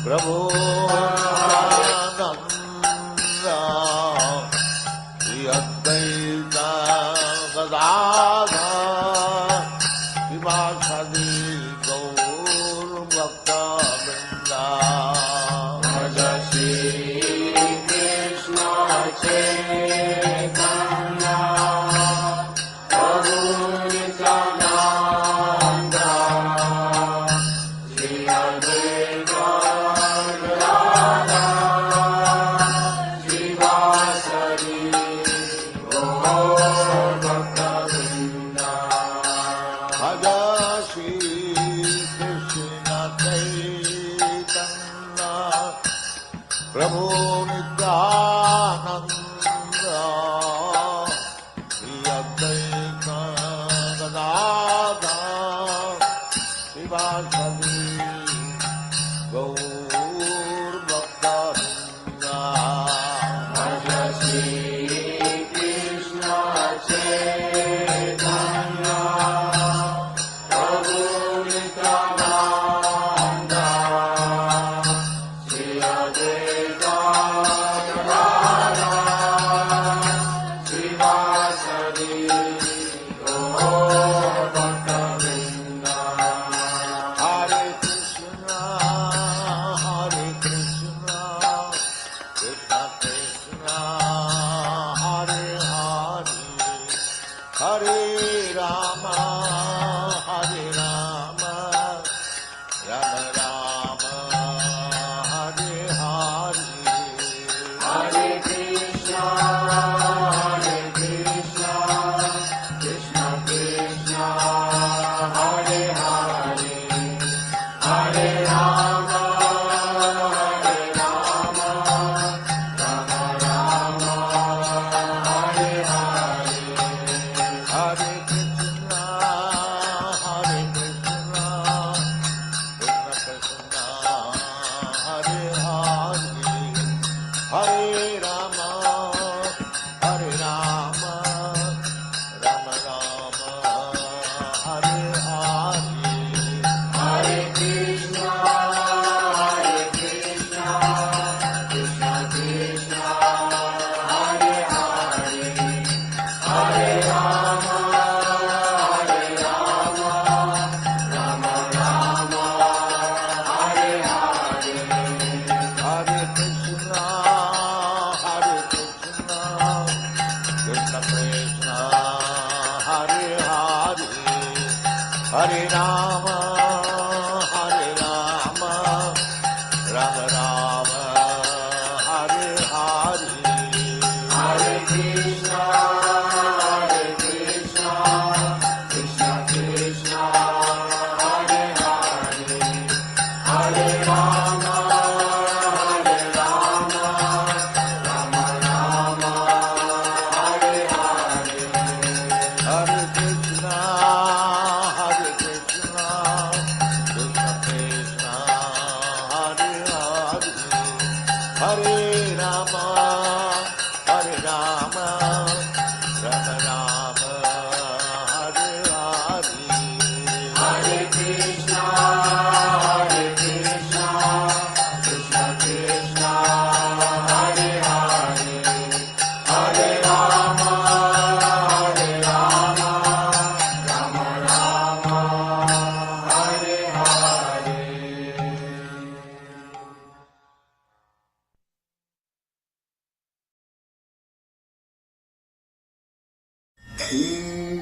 prabhunanda yadvaita gadadha vivasadi gaur bhakta vrinda bhaja Shri Krishna Chaitanya Prabhu Nityananda Shri Advaita Gadadha Srivasadi Gaur Bhakta Vrinda Bhaja Shri Krishna Chaitanya Prabhu Nityananda Shri Advaita Gadadha Srivasadi Gaur Bhakta Vrinda Bhaja Shri Krishna Chaitanya Prabhu Nityananda Shri Advaita Gadadha Srivasadi Gaur Bhakta Vrinda Hare Krishna Krishna Krishna Hare Hare Hare Rama Rama Rama Hare Hare Hare Krishna Krishna Krishna Hare Hare Hare Rama Rama Rama Hare Hare Hare Krishna Krishna Krishna Hare Hare Hare Rama Rama Rama Hare Hare Hare Krishna Krishna Krishna Hare Hare Hare Rama Rama Rama Hare Hare Hare Krishna Krishna Krishna Hare Hare Hare Rama Rama Rama Hare Hare Hare Krishna Krishna Krishna Hare Hare Hare Rama Rama Rama Hare Hare Hare Krishna Krishna Krishna Hare Hare Hare Rama Rama Rama Hare Hare Hare Krishna Krishna Krishna Hare Hare Hare Rama Rama Hare Hare Krishna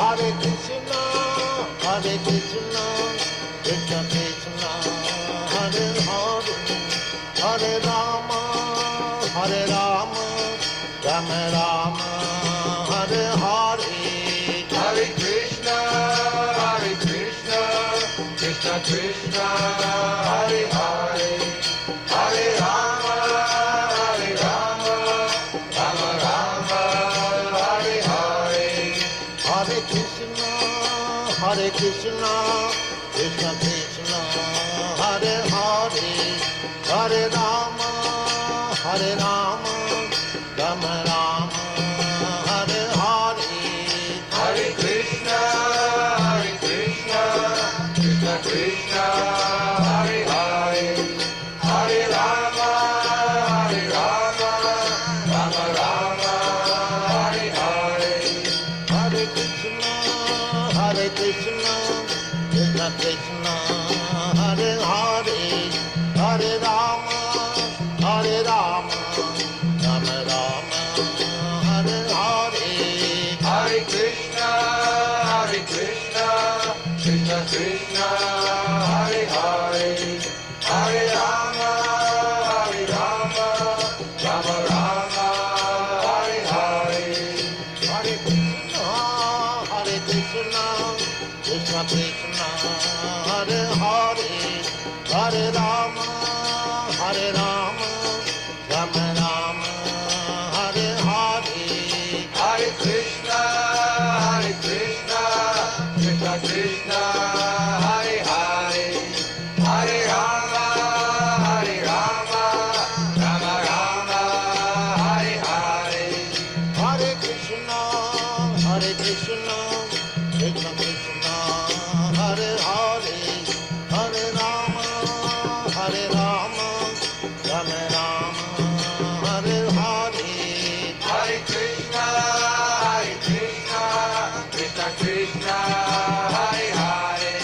Hare Krishna, Hare Krishna, Krishna Krishna, Hare Hare, Hare Rama, Hare Rama, Rama Rama, Hare Hare. Hare Krishna, Krishna Krishna, Hare Hare, Hare Rama, Rama Rama, Hare Hare. Hare Krishna, Hare Krishna, Krishna Krishna, Hare Hare, Hare Rama, Hare Rama, Rama Rama, Hare Hare. Hare Krishna, Krishna Krishna, Hare Hare, Hare Rama, Rama Rama, Hare Hare. Hare Krishna, Hare Krishna, Krishna Krishna, Hare Hare, Hare Rama, Hare Rama, Rama Rama, Hare Hare. Hare Krishna, Krishna Krishna, Hare Hare, Hare Rama, Rama Rama, Hare Hare. Hare Krishna, Hare Krishna, Krishna Krishna, Hare Hare, Hare Rama, Hare Rama, Rama Rama, Hare Hare. Hare Krishna, Krishna Krishna, Hare Hare, Hare Rama, Rama Rama, Hare Hare. Hare Krishna, Hare Krishna, Krishna Krishna, Hare Hare, Hare Rama, Hare Rama, Rama Rama, Hare Hare. Hare Krishna, Krishna Krishna, Hare Hare, Hare Rama, Rama Rama, Hare Hare. Hare Krishna, Hare Krishna, Krishna Krishna, Hare Hare, Hare Rama, Hare Rama, Rama Rama, Hare Hare. Hare Krishna, Krishna Krishna, Hare Hare,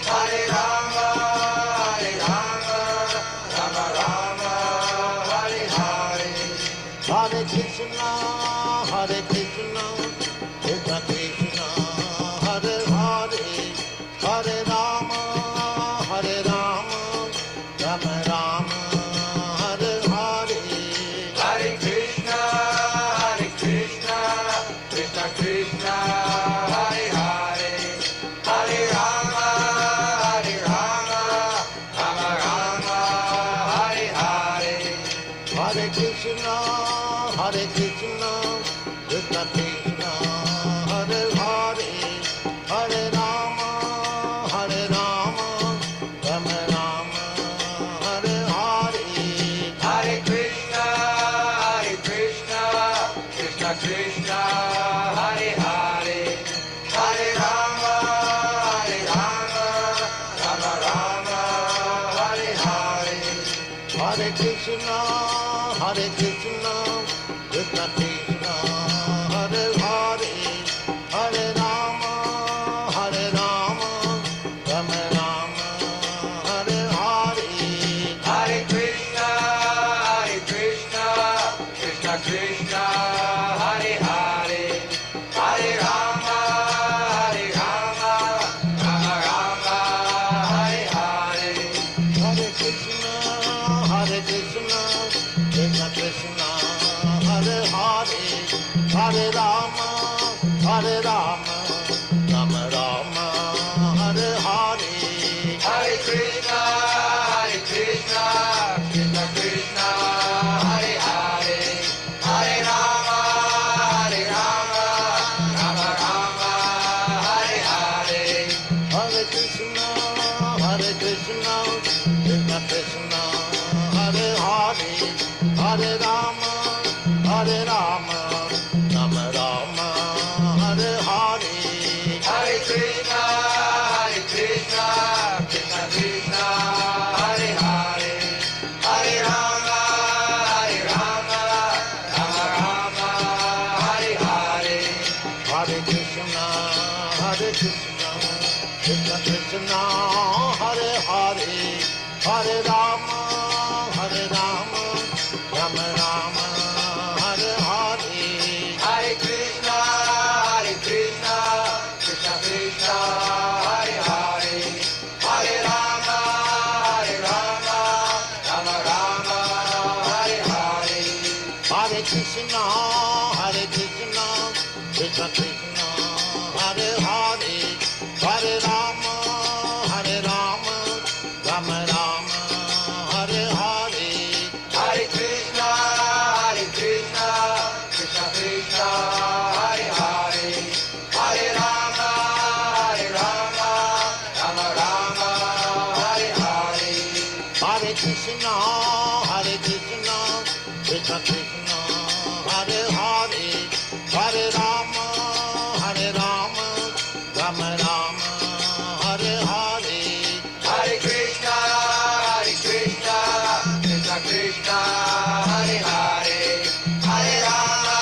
Hare Rama, Rama Rama, Hare Hare. Hare Krishna, Hare Krishna, Krishna Krishna, Hare Hare, Hare Rama, Hare Rama, Rama Rama, Hare Hare. Hare Krishna, Krishna Krishna, Hare Hare, Hare Rama, Rama Rama, Hare Hare. Hare Krishna, Hare Krishna, Krishna Krishna, Hare Hare, Hare Rama, Hare Rama, Rama Rama, Hare Hare. Hare Krishna, Krishna Krishna, Hare Hare, Hare Rama, Rama Rama, Hare Hare. Hare Krishna, Hare Krishna, Krishna Krishna, Hare Hare, Hare Rama, Hare Rama, Rama Rama, Hare Hare. Hare Krishna, Krishna Krishna, Hare Hare, Hare Rama, Rama Rama, Hare Hare. Hare Krishna, Krishna Krishna, Hare Hare, Hare Rama, Rama Rama, Hare Hare. Hare Krishna, Krishna Krishna, Hare Hare, Hare Rama, Rama Rama, Hare Hare. Hare Krishna, Krishna Krishna, Hare Hare, Hare Rama, Rama Rama, Hare Hare. Hare Krishna, Krishna Krishna, Hare Hare, Hare Rama, Rama Rama, Hare Hare. Hare Krishna, Krishna Krishna, Hare Hare, Hare Rama, Rama Rama, Hare Hare. Hare Krishna, Krishna Krishna, Hare Hare, Hare Rama, Rama Rama, Hare Hare. Hare Krishna, Krishna Krishna, Hare Hare, Hare Rama,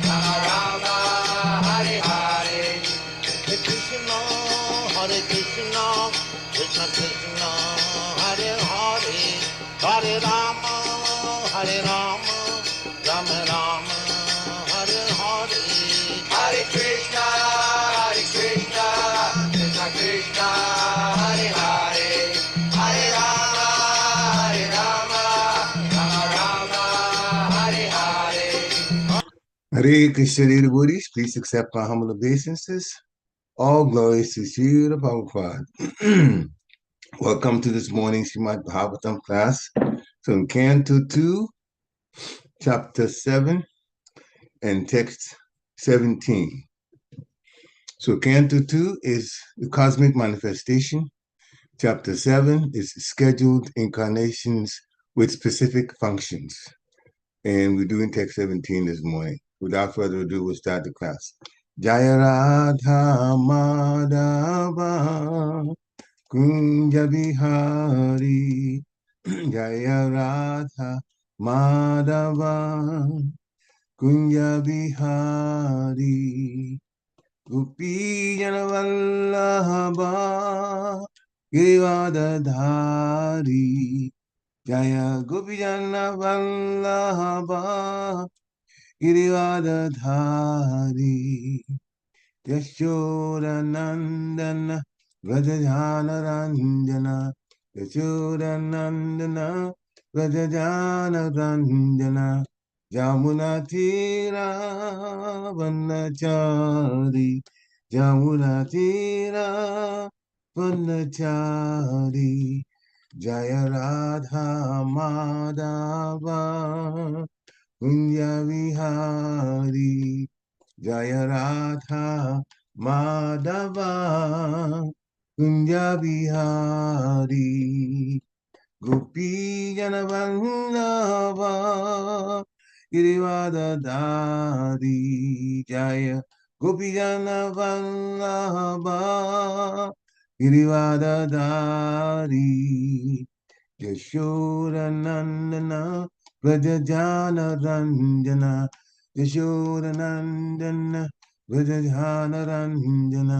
Rama Rama, Hare Hare. Hare Krishna, Krishna Krishna, Hare Hare, Hare Rama, Rama Rama, Hare Hare. Hare Krishna, Krishna Krishna, Hare Hare, Hare Rama, Rama Rama, Hare Hare. Hare Krishna, dear devotees, please accept my humble obeisances. All glories to Srila Prabhupada. Welcome to this morning's Srimad Bhagavatam class from Canto 2, Chapter 7, and Text 17. So Canto 2 is the cosmic manifestation. Chapter 7 is scheduled incarnations with specific functions. And we're doing Text 17 this morning. Without further ado, we'll start the class. Jaya Radha Madhava Kunja Bihari, Jaya Radha Madhava Kunja Bihari, Gopi Jana Vallabha Girivadadhari, Jaya Gopi Jana Vallabha Girivadadhari, Yashodanandana Vrajajana Ranjana, Yashodanandana Vrajajana Ranjana, Jamuna Tira Vanachari, Jamuna Tira Vanachari, Jaya Radha Madhava Kunja Vihari, Jaya Radha Madhava Kunja Bihari, Gopi Jana Vallabha Girivadadhari, Jaya Gopi Jana Vallabha Girivadadhari, Yashodanandana Vrajajana Ranjana, Yashodanandana Vrajajana Ranjana,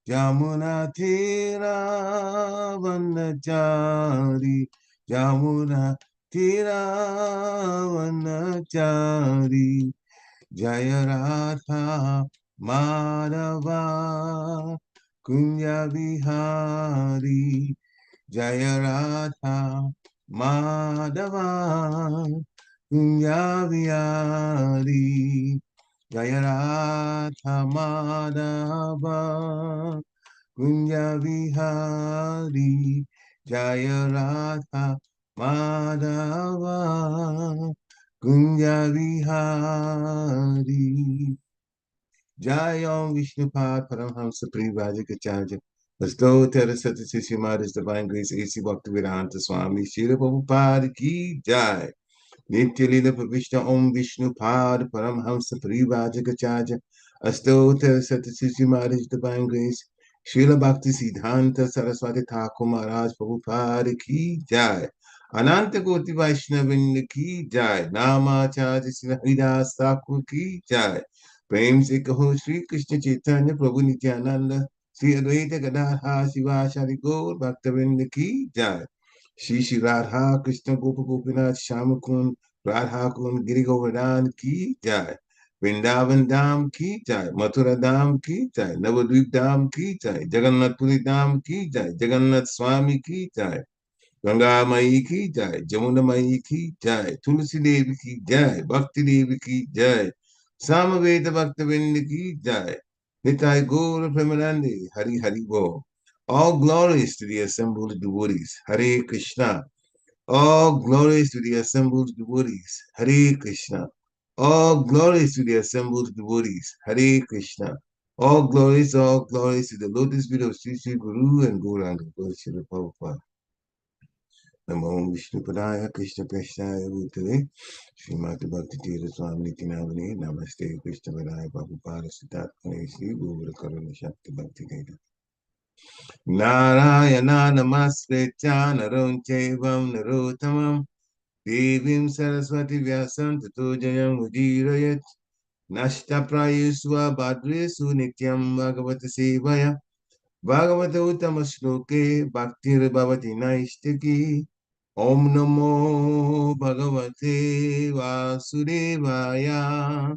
Jamuna Tira Vanachari, Jamuna Tira Vanachari, Jaya Radha Madhava Kunja Bihari, Jaya Radha Madhava Kunja Bihari, Jaya Radha Madhava Kunja Bihari, Jaya Radha Madhava Kunja Bihari. Jyāyān Vishnupād Paramhamsa Parivājakacārya. Let's go tell the Satyashimadas Divine Grace A.C. Bhaktivedanta Swami Srila Prabhupada Ki Jai. Nityalila Pravishta Om Vishnu Pad Paramhamsa Parivajagacharya Astota Satasisi Maharaj Divine Grace Srila Bhakti Siddhanta Saraswati Thakur Maharaj Prabhupada Ki Jai Ananta Koti Vaishnavinda Ki Jai Namacharya Sri Haridas Thakur Ki Jai Prem Se Kaho Shri Krishna Chaitanya Prabhu Nityananda Sri Advaita Gadadhar Shivashari Gaur Bhaktavinda Ki Jai Shri Shri Radha Krishna Gopa Gopinath Shamakun Radha Kun Giri Govardhan Ki Jai Vrindavan Dham Ki Jai Mathura Dham Ki Jai Navadvip Dham Ki Jai Jagannath Puri Dham Ki Jai Jagannath Swami Ki Jai Ganga Mai Ki Jai Jamuna Mai Ki Jai Tulsi Devi Ki Jai Bhakti Devi Ki Jai Samaveta Bhaktavinda Ki Jai Nitai Gaura Premanande Hari Hari Bo. All glories to the assembled devotees. Hare Krishna. All glories to the assembled devotees. Hare Krishna. All glories to the assembled devotees. Hare Krishna. All glories to the lotus feet of Sri Sri Guru and Gauranga Goswami Prabhupada. Namo Vishnu Padaya Krishna Prashnaya Bhutale Srimati Bhakti Tira Swami Nitinavane Namaste Krishna Padaya Prabhupada Siddhartha Sri Guru Karuna Shakti Bhakti Gita Narayana Namaskritya Narom Chaivam Narottamam Devim Saraswati Vyasam Tato Jayam Udirayat Nashta Prayusva Bhadresu Nityam Bhagavata Sevaya Bhagavata Uttama Shloke Bhaktir Bhavati Naistaki Om Namo Bhagavate Vasudevaya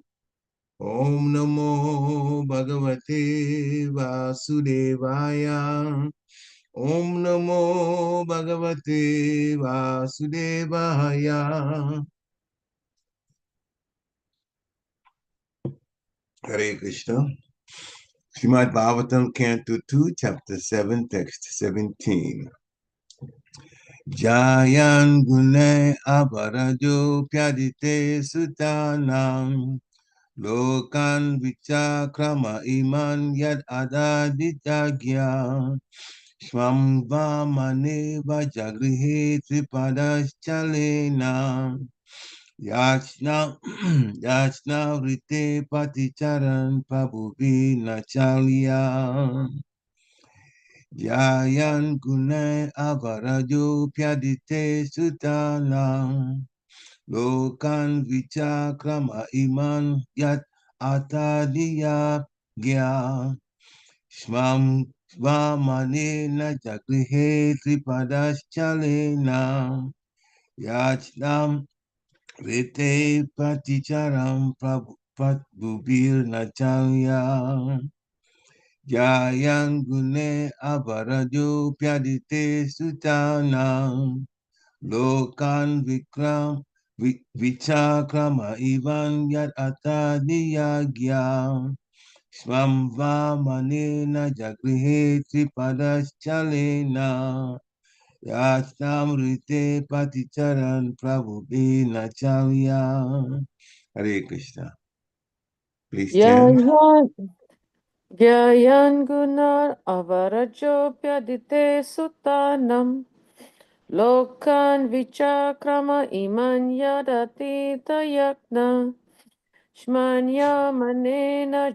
Om Namo Bhagavate Vasudevaya Om Namo Bhagavate Vasudevaya. Hare Krishna. Srimad Bhagavatam, Canto 2, Chapter 7, Text 17. Jyāyān guṇair avarajo pyadite sutānāṁ lokān vicakrama imān yad athādhiyajñaḥ kṣmāṁ vāmanena jagṛhe tripada-cchalena yācñām rite pathi caran prabhubhir cālyaḥ jyāyān guṇair avarajo pyadite sutānāṁ lokān vicakrama imān yat athādhiyajñaḥ kṣmāṁ vāmanena jagṛhe tripada-cchalena yācñām rite pathi caran prabhubhir cālyaḥ jyāyān guṇair avarajo pyadite sutānāṁ lokān vicakrama imān yat athādhiyajñaḥ kṣmāṁ vāmanena jagṛhe tripada-cchalena yācñām rite pathi caran prabhubhir cālyaḥ. Hare Krishna. Please stand. jyāyān guṇair avarajo pyadite sutānāṁ lokān vicakrama imān aditeḥ kṣmāṁ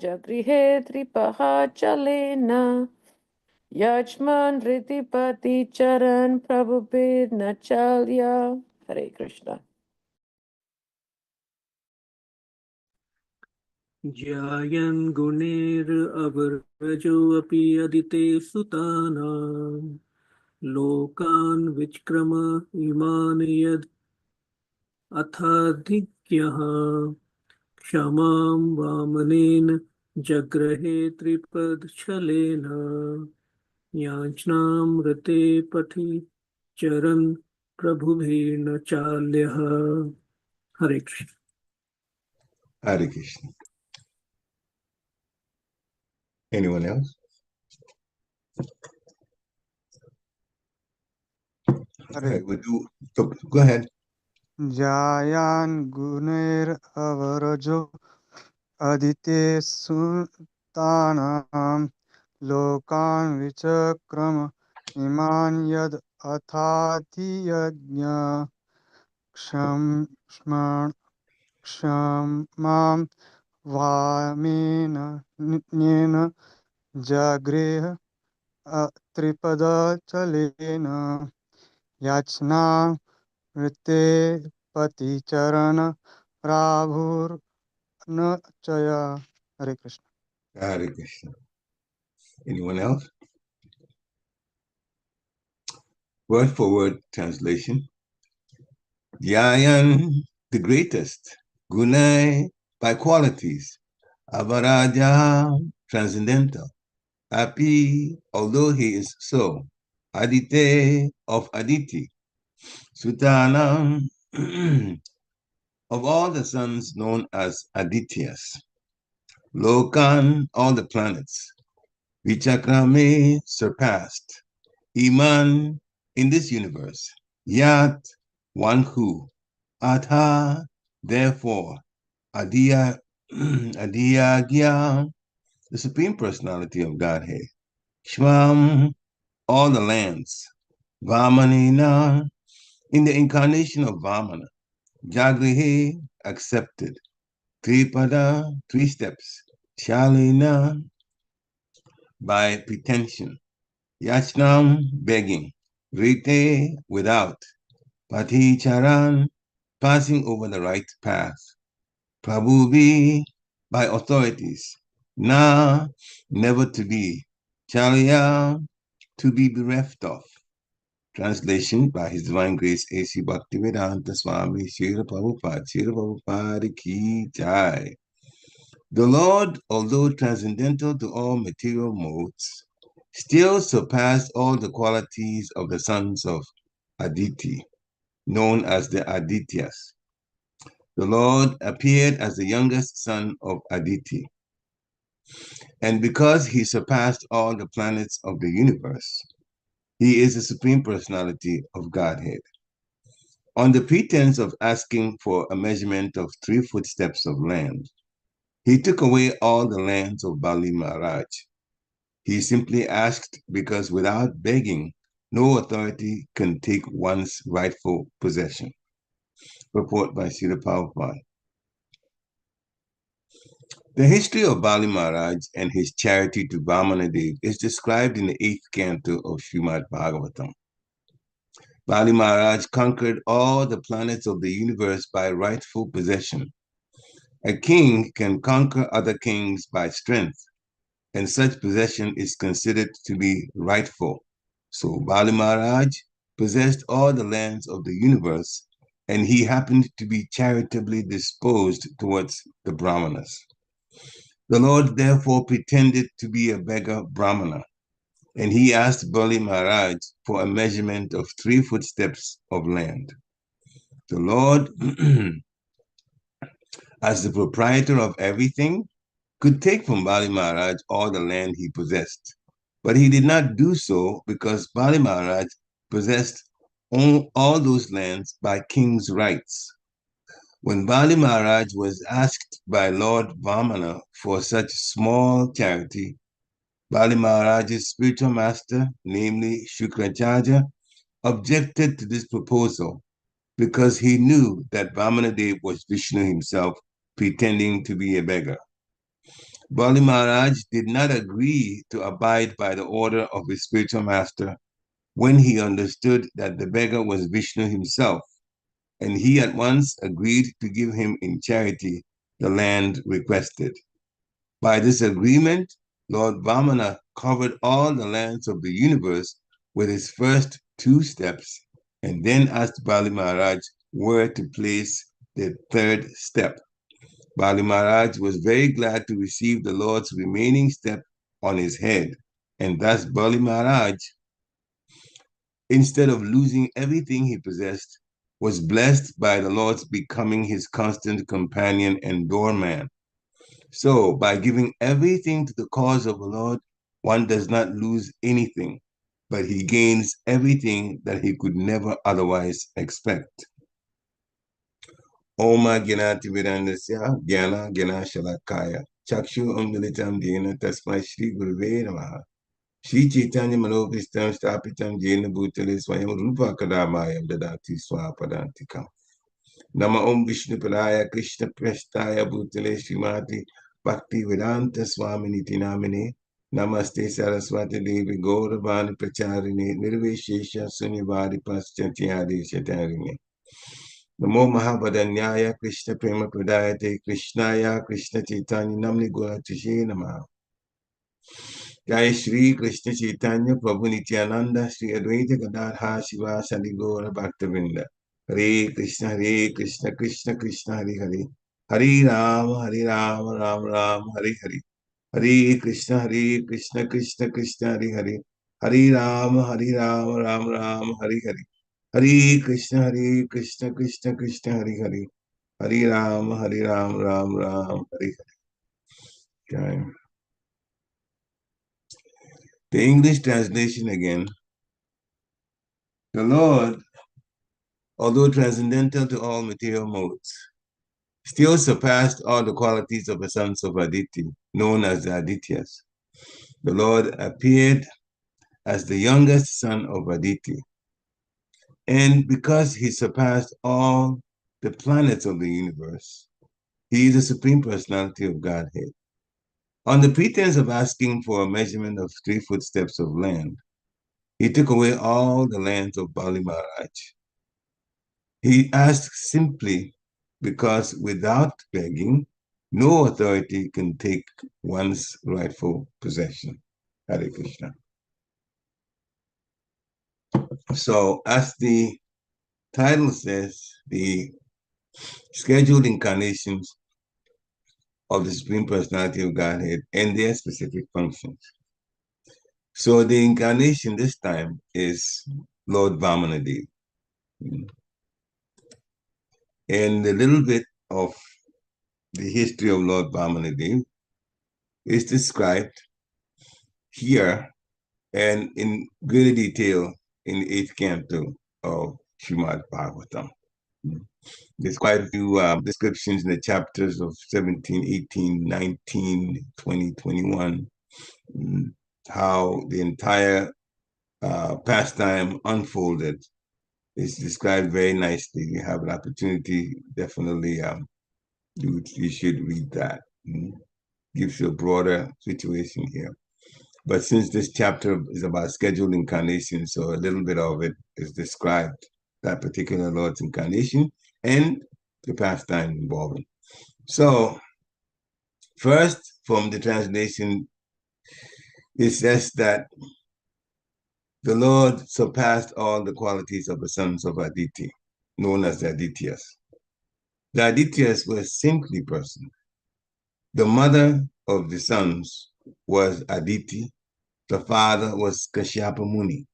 jagṛhe tripada-cchalena yācñām rite pathi caran prabhubhir cālyaḥ. Hare Krishna. jyāyān guṇair avarajo api aditeḥ sutānāṁ lokān vicakrama imān yad athādhiyajñaḥ kṣmāṁ vāmanena jagṛhe tripada-cchalena yācñām rite pathi caran prabhubhir cālyaḥ. Hare Krishna. Hare Krishna. Anyone else? Okay, go ahead. jyāyān guṇair avarajo aditeḥ sutānāṁ lokān vicakrama imān yad athādhiyajñaḥ kṣmāṁ vāmanena jagṛhe tripada-cchalena yācñām pathi caran prabhubhir chaya. Hare Krishna. Hare Krishna. Anyone else? Word for word translation. Jyāyān, the greatest. Guṇair, by qualities. Avarajo, transcendental. Api, although he is so. Aditeḥ, of Aditi. Sutānāṁ, of all the sons known as Ādityas. Lokān, all the planets. Vicakrama, surpassed. Imān, in this universe. Yat, one who. Athā, therefore. Aditeḥ, the Supreme Personality of Godhead. kṣmāṁ, all the lands. Vāmanena, in the incarnation of Vāmana. jagṛhe, accepted. Tripada, 3 steps. cchalena, by pretension. yācñām, begging. Rite, without. Pathi caran, passing over the right path. Prabhubhir, by authorities. Na, never to be. Cālyaḥ, to be bereft of. Translation by His Divine Grace A.C. Bhaktivedanta Swami Srila Prabhupada Ki Jai. The Lord, although transcendental to all material modes, still surpassed all the qualities of the sons of Aditi, known as the Ādityas. The Lord appeared as the youngest son of Aditi. And because he surpassed all the planets of the universe, he is the Supreme Personality of Godhead. On the pretense of asking for a measurement of 3 footsteps of land, he took away all the lands of Bali Mahārāja. He simply asked because without begging, no authority can take one's rightful possession. Report by Srila Prabhupada. The history of Bali Mahārāja and his charity to Vāmanena is described in the 8th canto of Srimad Bhagavatam. Bali Mahārāja conquered all the planets of the universe by rightful possession. A king can conquer other kings by strength, and such possession is considered to be rightful. So Bali Mahārāja possessed all the lands of the universe, and he happened to be charitably disposed towards the Brahmanas. The Lord therefore pretended to be a beggar Brahmana, and he asked Bali Mahārāja for a measurement of 3 footsteps of land. The Lord, as the proprietor of everything, could take from Bali Mahārāja all the land he possessed. But he did not do so because Bali Mahārāja possessed all those lands by king's rights. When Bali Mahārāja was asked by Lord Vāmanena for such small charity, Bali Mahārāja's spiritual master, namely Shukracharya, objected to this proposal because he knew that Vāmanena was Vishnu himself, pretending to be a beggar. Bali Mahārāja did not agree to abide by the order of his spiritual master when he understood that the beggar was Vishnu himself, and he at once agreed to give him in charity the land requested. By this agreement, Lord Vāmanena covered all the lands of the universe with his first 2 steps, and then asked Bali Mahārāja where to place the 3rd step. Bali Mahārāja was very glad to receive the Lord's remaining step on his head, and thus Bali Mahārāja, instead of losing everything he possessed, was blessed by the Lord's becoming his constant companion and doorman. So, by giving everything to the cause of the Lord, one does not lose anything, but he gains everything that he could never otherwise expect. Oma Gyanati Vedandasya Gyana Gyana Shalakaya Chakshu Umdalitam Dina Tasmai Shri Guruve Namaha Shri Chaitanya Manovistam Stapitam Jena Bhutale Swayam Rupa Kadamayam Dadati Swapadantikam Nama Om Vishnupadaya Krishna Prestaya Bhutale Srimati Bhakti Vedanta Swaminiti Namine Namaste Saraswati Devi Gauravani Pracharini Nirvishesha Sunivadi Paschatiyadi Shatarini Namo Mahabhadanyaya Krishna Prema Pradayate Krishnaya Krishna Chaitanya Namni Guratishe Namaha Jai Shri Krishna Chaitanya Prabhu Nityananda Shri Advaita Gadadha Shiva Sadi Gaura Bhaktavinda Hare Krishna Krishna Krishna Hare Hare Hare Rama Rama Hare Hare Hare Krishna Krishna Krishna Hare Hare Hare Rama Rama Hare Hare Hare Krishna Krishna Hare Hare Hare Rama Rama Hare Hare. Okay. The English translation again. The Lord, although transcendental to all material modes, still surpassed all the qualities of the sons of Aditi, known as the Ādityas. The Lord appeared as the youngest son of Aditi. And because he surpassed all the planets of the universe, he is the Supreme Personality of Godhead. On the pretense of asking for a measurement of 3 footsteps of land, he took away all the lands of Bali Mahārāja. He asked simply because without begging, no authority can take one's rightful possession. Hare Krishna. So as the title says, the scheduled incarnations of the Supreme Personality of Godhead and their specific functions. So the incarnation this time is Lord Vāmanena. And a little bit of the history of Lord Vāmanena is described here and in greater detail in the 8th canto of Srimad Bhagavatam. There's quite a few descriptions in the chapters of 17, 18, 19, 20, 21, how the entire pastime unfolded. It's described very nicely. You have an opportunity, definitely you should read that. Gives you a broader situation here. But since this chapter is about scheduled incarnation, so a little bit of it is described, that particular Lord's incarnation and the pastime involving. So first, from the translation, it says that the Lord surpassed all the qualities of the sons of Aditi, known as the Ādityas. The Ādityas were saintly persons. The mother of the sons was Aditi. The father was Kashyapa Muni.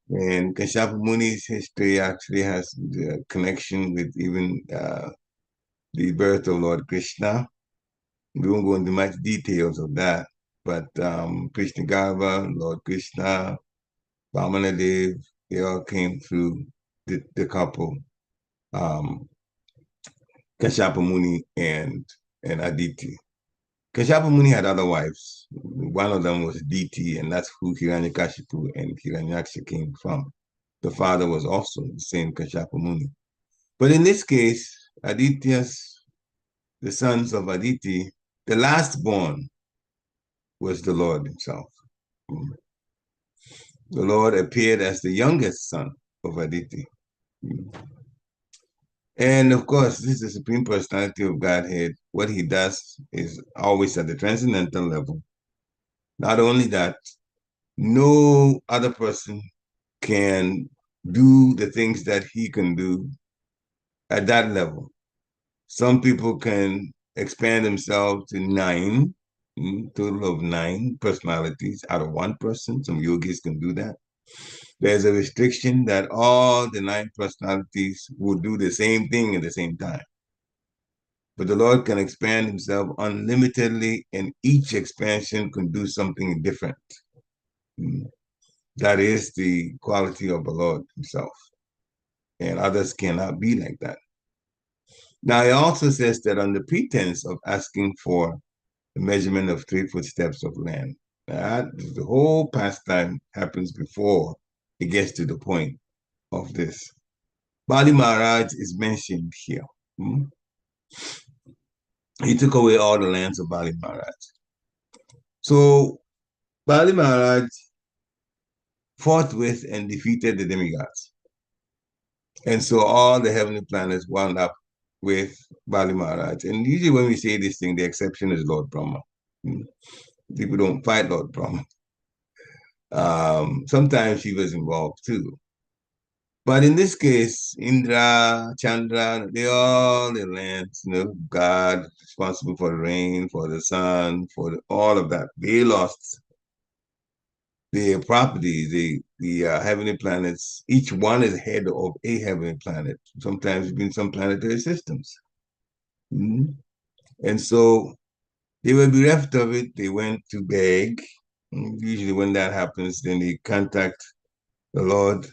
And Kashyapa Muni's history actually has the connection with even the birth of Lord Krishna. We won't go into much details of that, but Krishna Garva, Lord Krishna, Vāmanena, they all came through the couple, Kashyapa Muni and Aditi. Kashyapa Muni had other wives. One of them was Aditi, and that's who Hiranyakashipu and Hiranyaksha came from. The father was also the same Kashyapa Muni. But in this case, Ādityas, the sons of Aditi, the last born was the Lord himself. The Lord appeared as the youngest son of Aditi. And of course, this is the Supreme Personality of Godhead. What he does is always at the transcendental level. Not only that, no other person can do the things that he can do at that level. Some people can expand themselves to 9, total of 9 personalities out of one person. Some yogis can do that. There's a restriction that all the 9 personalities will do the same thing at the same time. But the Lord can expand himself unlimitedly, and each expansion can do something different. That is the quality of the Lord himself. And others cannot be like that. Now, he also says that on the pretense of asking for the measurement of 3 footsteps of land, the whole pastime happens before it gets to the point of this. Bali Mahārāja is mentioned here. He took away all the lands of Bali Mahārāja. So Bali Mahārāja fought with and defeated the demigods. And so all the heavenly planets wound up with Bali Mahārāja. And usually when we say this thing, the exception is Lord Brahma. People don't fight Lord Brahma. Sometimes she was involved too. But in this case, Indra, Chandra, they all the lands, God responsible for the rain, for the sun, for all of that. They lost their properties, the heavenly planets. Each one is head of a heavenly planet, sometimes in some planetary systems. And so they were bereft of it. They went to beg. Usually when that happens, then they contact the Lord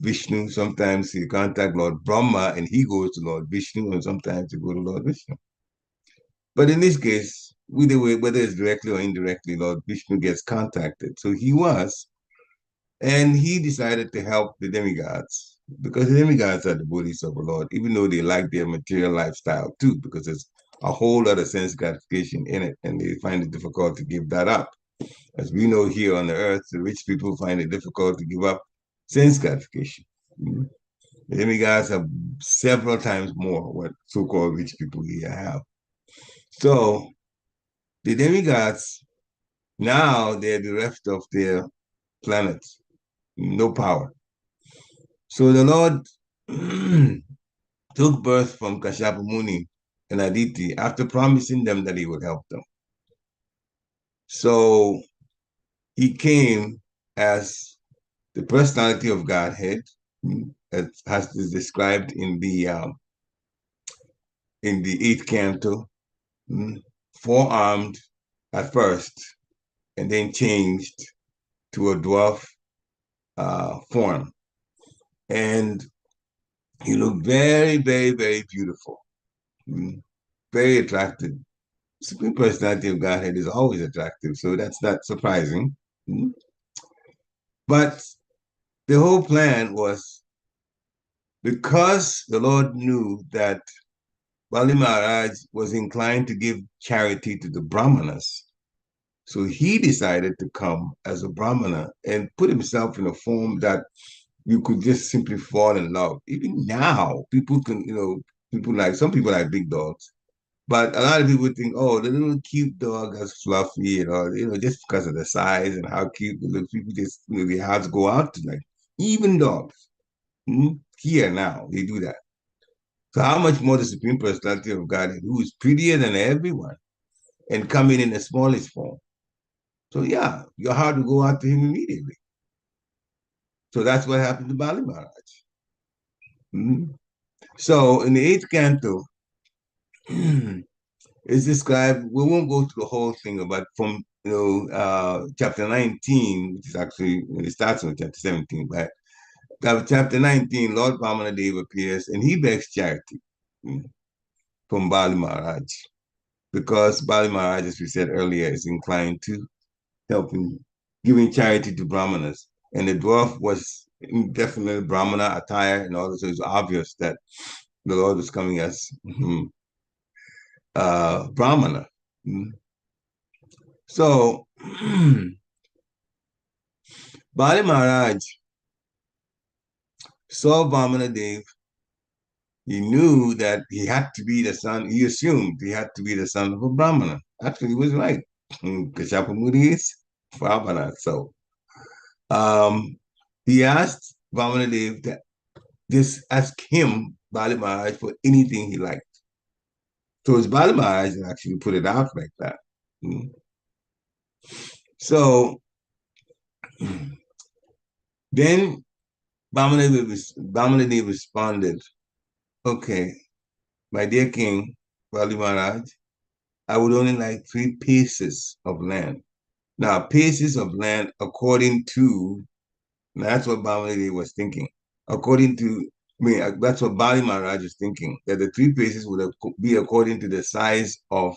Vishnu. Sometimes he contact Lord Brahma and he goes to Lord Vishnu, and sometimes they go to Lord Vishnu. But in this case, whether it's directly or indirectly, Lord Vishnu gets contacted. So he was, and he decided to help the demigods, because the demigods are devotees of the Lord, even though they like their material lifestyle too, because there's a whole lot of sense gratification in it, and they find it difficult to give that up. As we know here on the earth, the rich people find it difficult to give up sense gratification. The demigods have several times more what so-called rich people here have. So the demigods, now they're bereft of their planets, no power. So the Lord took birth from Kashyapa Muni and Aditi after promising them that he would help them. So he came as the personality of Godhead, as is described in the 8th canto, four-armed at first, and then changed to a dwarf form. And he looked very, very, very beautiful, very attractive. Supreme Personality of Godhead is always attractive, so that's not surprising. But the whole plan was, because the Lord knew that Bali Mahārāja was inclined to give charity to the Brahmanas, so he decided to come as a Brahmana and put himself in a form that you could just simply fall in love. Even now, people can, some people like big dogs, but a lot of people think, oh, the little cute dog is fluffy, just because of the size and how cute it looks, people just, their hearts go out to, like, even dogs. Here now, they do that. So how much more the Supreme Personality of God, who is prettier than everyone, and coming in the smallest form. So yeah, your heart will go out to him immediately. So that's what happened to Bali Mahārāja. So in the 8th canto, it's described, we won't go through the whole thing, but from chapter 19, which is actually, it starts with chapter 17, but chapter 19, Lord Vāmanena appears and he begs charity from Bali Mahārāja, because Bali Mahārāja, as we said earlier, is inclined to helping, giving charity to Brahmanas. And the dwarf was definitely Brahmana attire and all this, so it's obvious that the Lord was coming as Brahmana. So Bali Mahārāja saw Vāmanena. He knew that he had to be the son, he assumed he had to be the son of a Brahmana. Actually, he was right. Kashyapa Muni is Brahmana. So he asked Vāmanena to just ask him, Bali Mahārāja, for anything he liked. So it's Bali Mahārāja that actually put it out like that. So then Vāmanena responded, okay, my dear king, Bali Mahārāja, I would only like 3 paces of land. Now, paces of land, according to, that's what Vāmanena was thinking. According to, that's what Bali Mahārāja is thinking, that the 3 paces would be according to the size of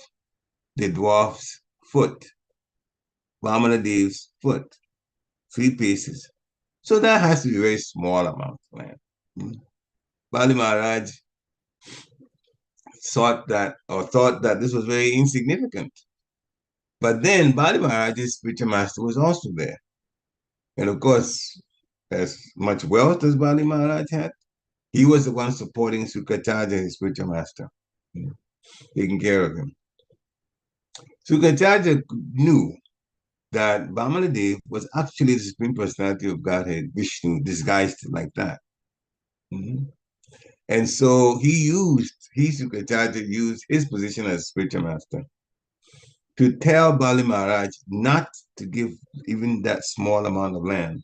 the dwarf's foot, Vāmanena's foot, 3 paces. So that has to be a very small amount of land. Bali Mahārāja thought that this was very insignificant. But then Bali Mahārāja's spiritual master was also there. And of course, as much wealth as Bali Mahārāja had, he was the one supporting Sukacharya, his spiritual master, taking care of him. Sukacharya knew that Vāmanena was actually the Supreme Personality of Godhead, Vishnu, disguised like that. And so Sukacharya used his position as spiritual master to tell Bali Mahārāja not to give even that small amount of land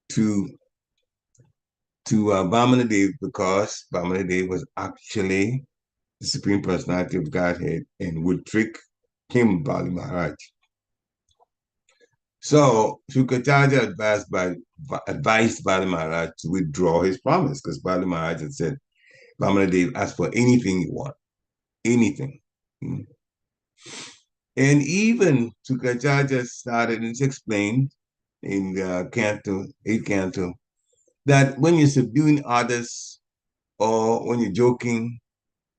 to Vāmanena, because Vāmanena was actually the Supreme Personality of Godhead and would trick him, Bali Mahārāja. So Sukacharya advised Bali Mahārāja to withdraw his promise, because Bali Mahārāja had said, Vāmanena, ask for anything you want, anything. And even Sukacharya started, it's explained in the canto, 8th canto, that when you're subduing others, or when you're joking,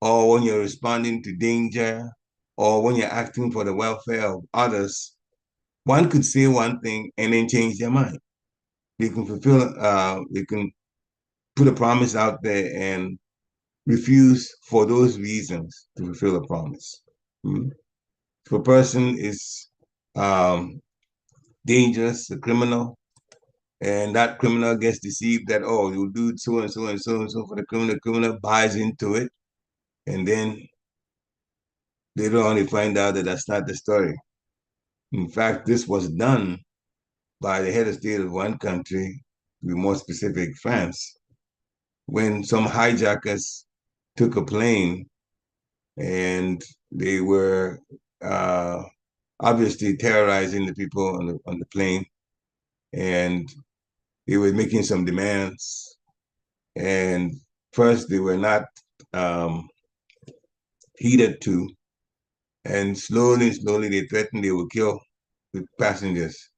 or when you're responding to danger, or when you're acting for the welfare of others, one could say one thing and then change their mind. They can they can put a promise out there and refuse for those reasons to fulfill a promise. If a person is dangerous, a criminal, and that criminal gets deceived that, oh, you'll do so and so and so and so for the criminal buys into it, and then later on they find out that that's not the story. In fact, this was done by the head of state of one country, to be more specific, France, when some hijackers took a plane and they were obviously terrorizing the people on the plane, and they were making some demands. And first, they were not heeded to, and slowly they threatened they would kill the passengers.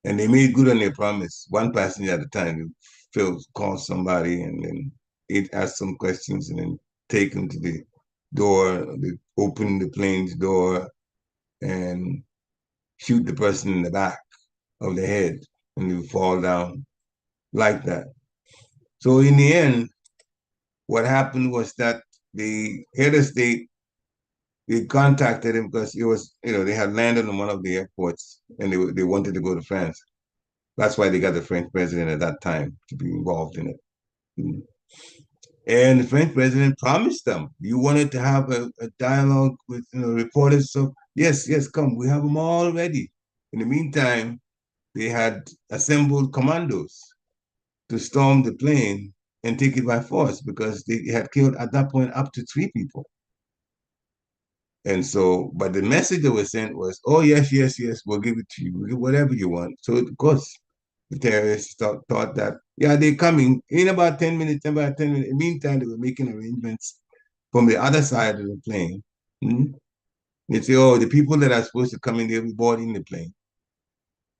And they made good on their promise. One passenger at a time. Phil called somebody, and then it asked some questions, and then take them to the door. They open the plane's door and shoot the person in the back of the head, and they fall down like that. So in the end, what happened was that the head of state, they contacted him because it was, they had landed on one of the airports, and they wanted to go to France. That's why they got the French president at that time to be involved in it. And the French president promised them, you wanted to have a dialogue with reporters. So yes, come. We have them all ready. In the meantime, they had assembled commandos to storm the plane and take it by force, because they had killed at that point up to 3 people. And so, but the message that was sent was, oh, yes, we'll give it to you. We'll give whatever you want. So, of course, the terrorists thought that, yeah, they're coming in about 10 minutes. In the meantime, they were making arrangements from the other side of the plane. They say, oh, the people that are supposed to come in, they'll be boarding the plane.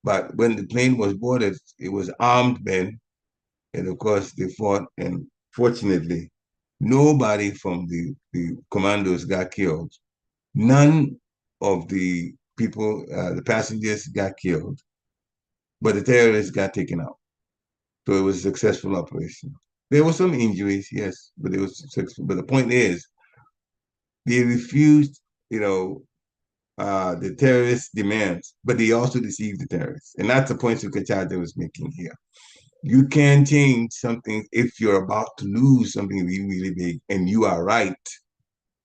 But when the plane was boarded, it was armed men. And of course, they fought. And fortunately, nobody from the commandos got killed. None of the people, the passengers got killed, but the terrorists got taken out. So it was a successful operation. There were some injuries, yes, but it was successful. But the point is, they refused, the terrorists' demands, but they also deceived the terrorists. And that's the point Sukacharya was making here. You can change something if you're about to lose something really, really big, and you are right.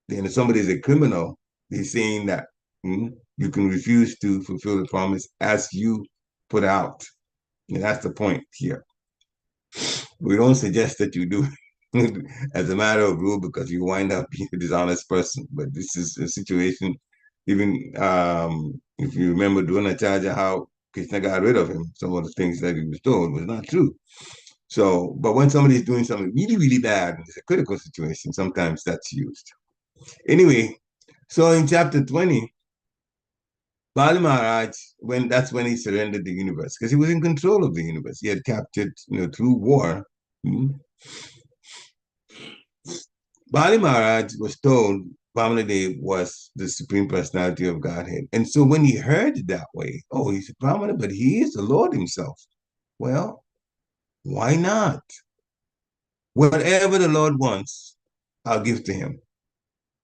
Then if somebody is a criminal, they're saying that you can refuse to fulfill the promise as you put out. And that's the point here. We don't suggest that you do as a matter of rule, because you wind up being a dishonest person. But this is a situation, even if you remember Dronacharya, how Krishna got rid of him, some of the things that he was told was not true. So, but when somebody is doing something really, really bad, and it's a critical situation, sometimes that's used. Anyway, so in chapter 20, Bali Mahārāja, that's when he surrendered the universe, because he was in control of the universe. He had captured, through war, Bali Mahārāja was told Vāmanena was the Supreme Personality of Godhead. And so when he heard it that way, oh, he's a Brahmana, but he is the Lord himself. Well, why not? Whatever the Lord wants, I'll give to him.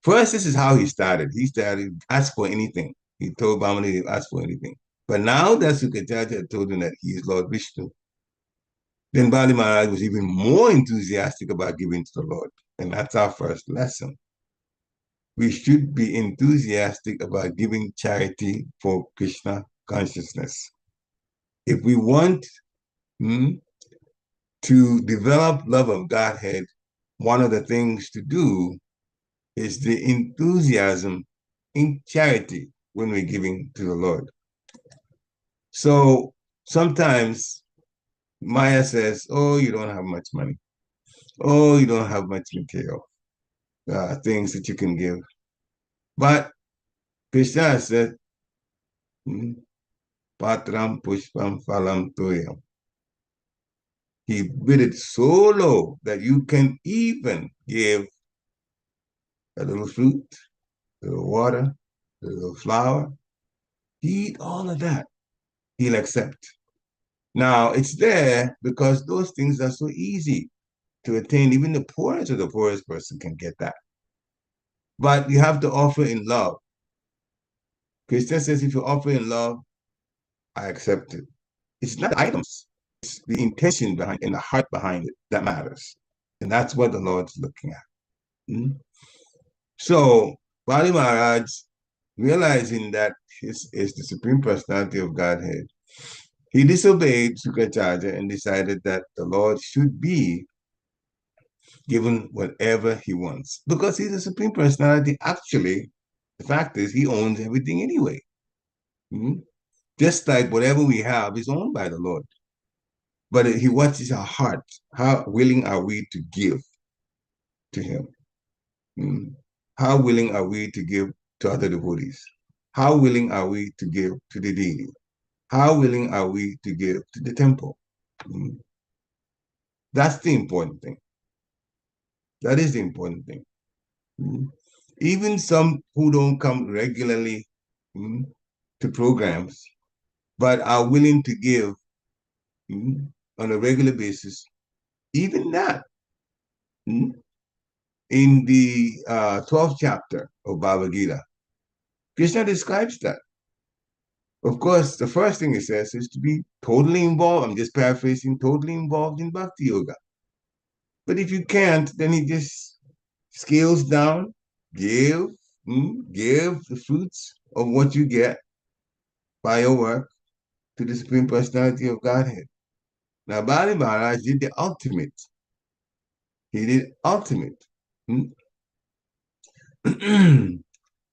First, this is how he started. He started, ask for anything. He told Vāmanena to ask for anything. But now that Sukachaja told him that he is Lord Vishnu, then Bali Mahārāja was even more enthusiastic about giving to the Lord. And that's our first lesson. We should be enthusiastic about giving charity for Krishna consciousness. If we want to develop love of Godhead, one of the things to do is the enthusiasm in charity when we're giving to the Lord. So sometimes Maya says, oh, you don't have much money. Oh, you don't have much material, things that you can give. But Krishna said, Patram Pushpam Phalam Toyam. He bid it so low that you can even give a little fruit, a little water, a little flour. Eat all of that. He'll accept. Now, it's there because those things are so easy to attain. Even the poorest of the poorest person can get that. But you have to offer in love. Krishna says, if you offer in love, I accept it. It's not the items. It's the intention behind and the heart behind it that matters. And that's what the Lord's looking at. So, Bali Mahārāja, realizing that his is the Supreme Personality of Godhead, he disobeyed Sukacharya and decided that the Lord should be given whatever he wants. Because he's the Supreme Personality, actually, the fact is he owns everything anyway. Just like whatever we have is owned by the Lord. But he watches our heart. How willing are we to give to him? How willing are we to give to other devotees? How willing are we to give to the deity? How willing are we to give to the temple? That's the important thing. That is the important thing. Even some who don't come regularly to programs, but are willing to give on a regular basis, even that. In the 12th chapter of Bhagavad Gita, Krishna describes that. Of course, the first thing he says is to be totally involved. I'm just paraphrasing, totally involved in Bhakti Yoga. But if you can't, then he just scales down, give the fruits of what you get by your work to the Supreme Personality of Godhead. Now, Bali Mahārāja did the ultimate. He did ultimate.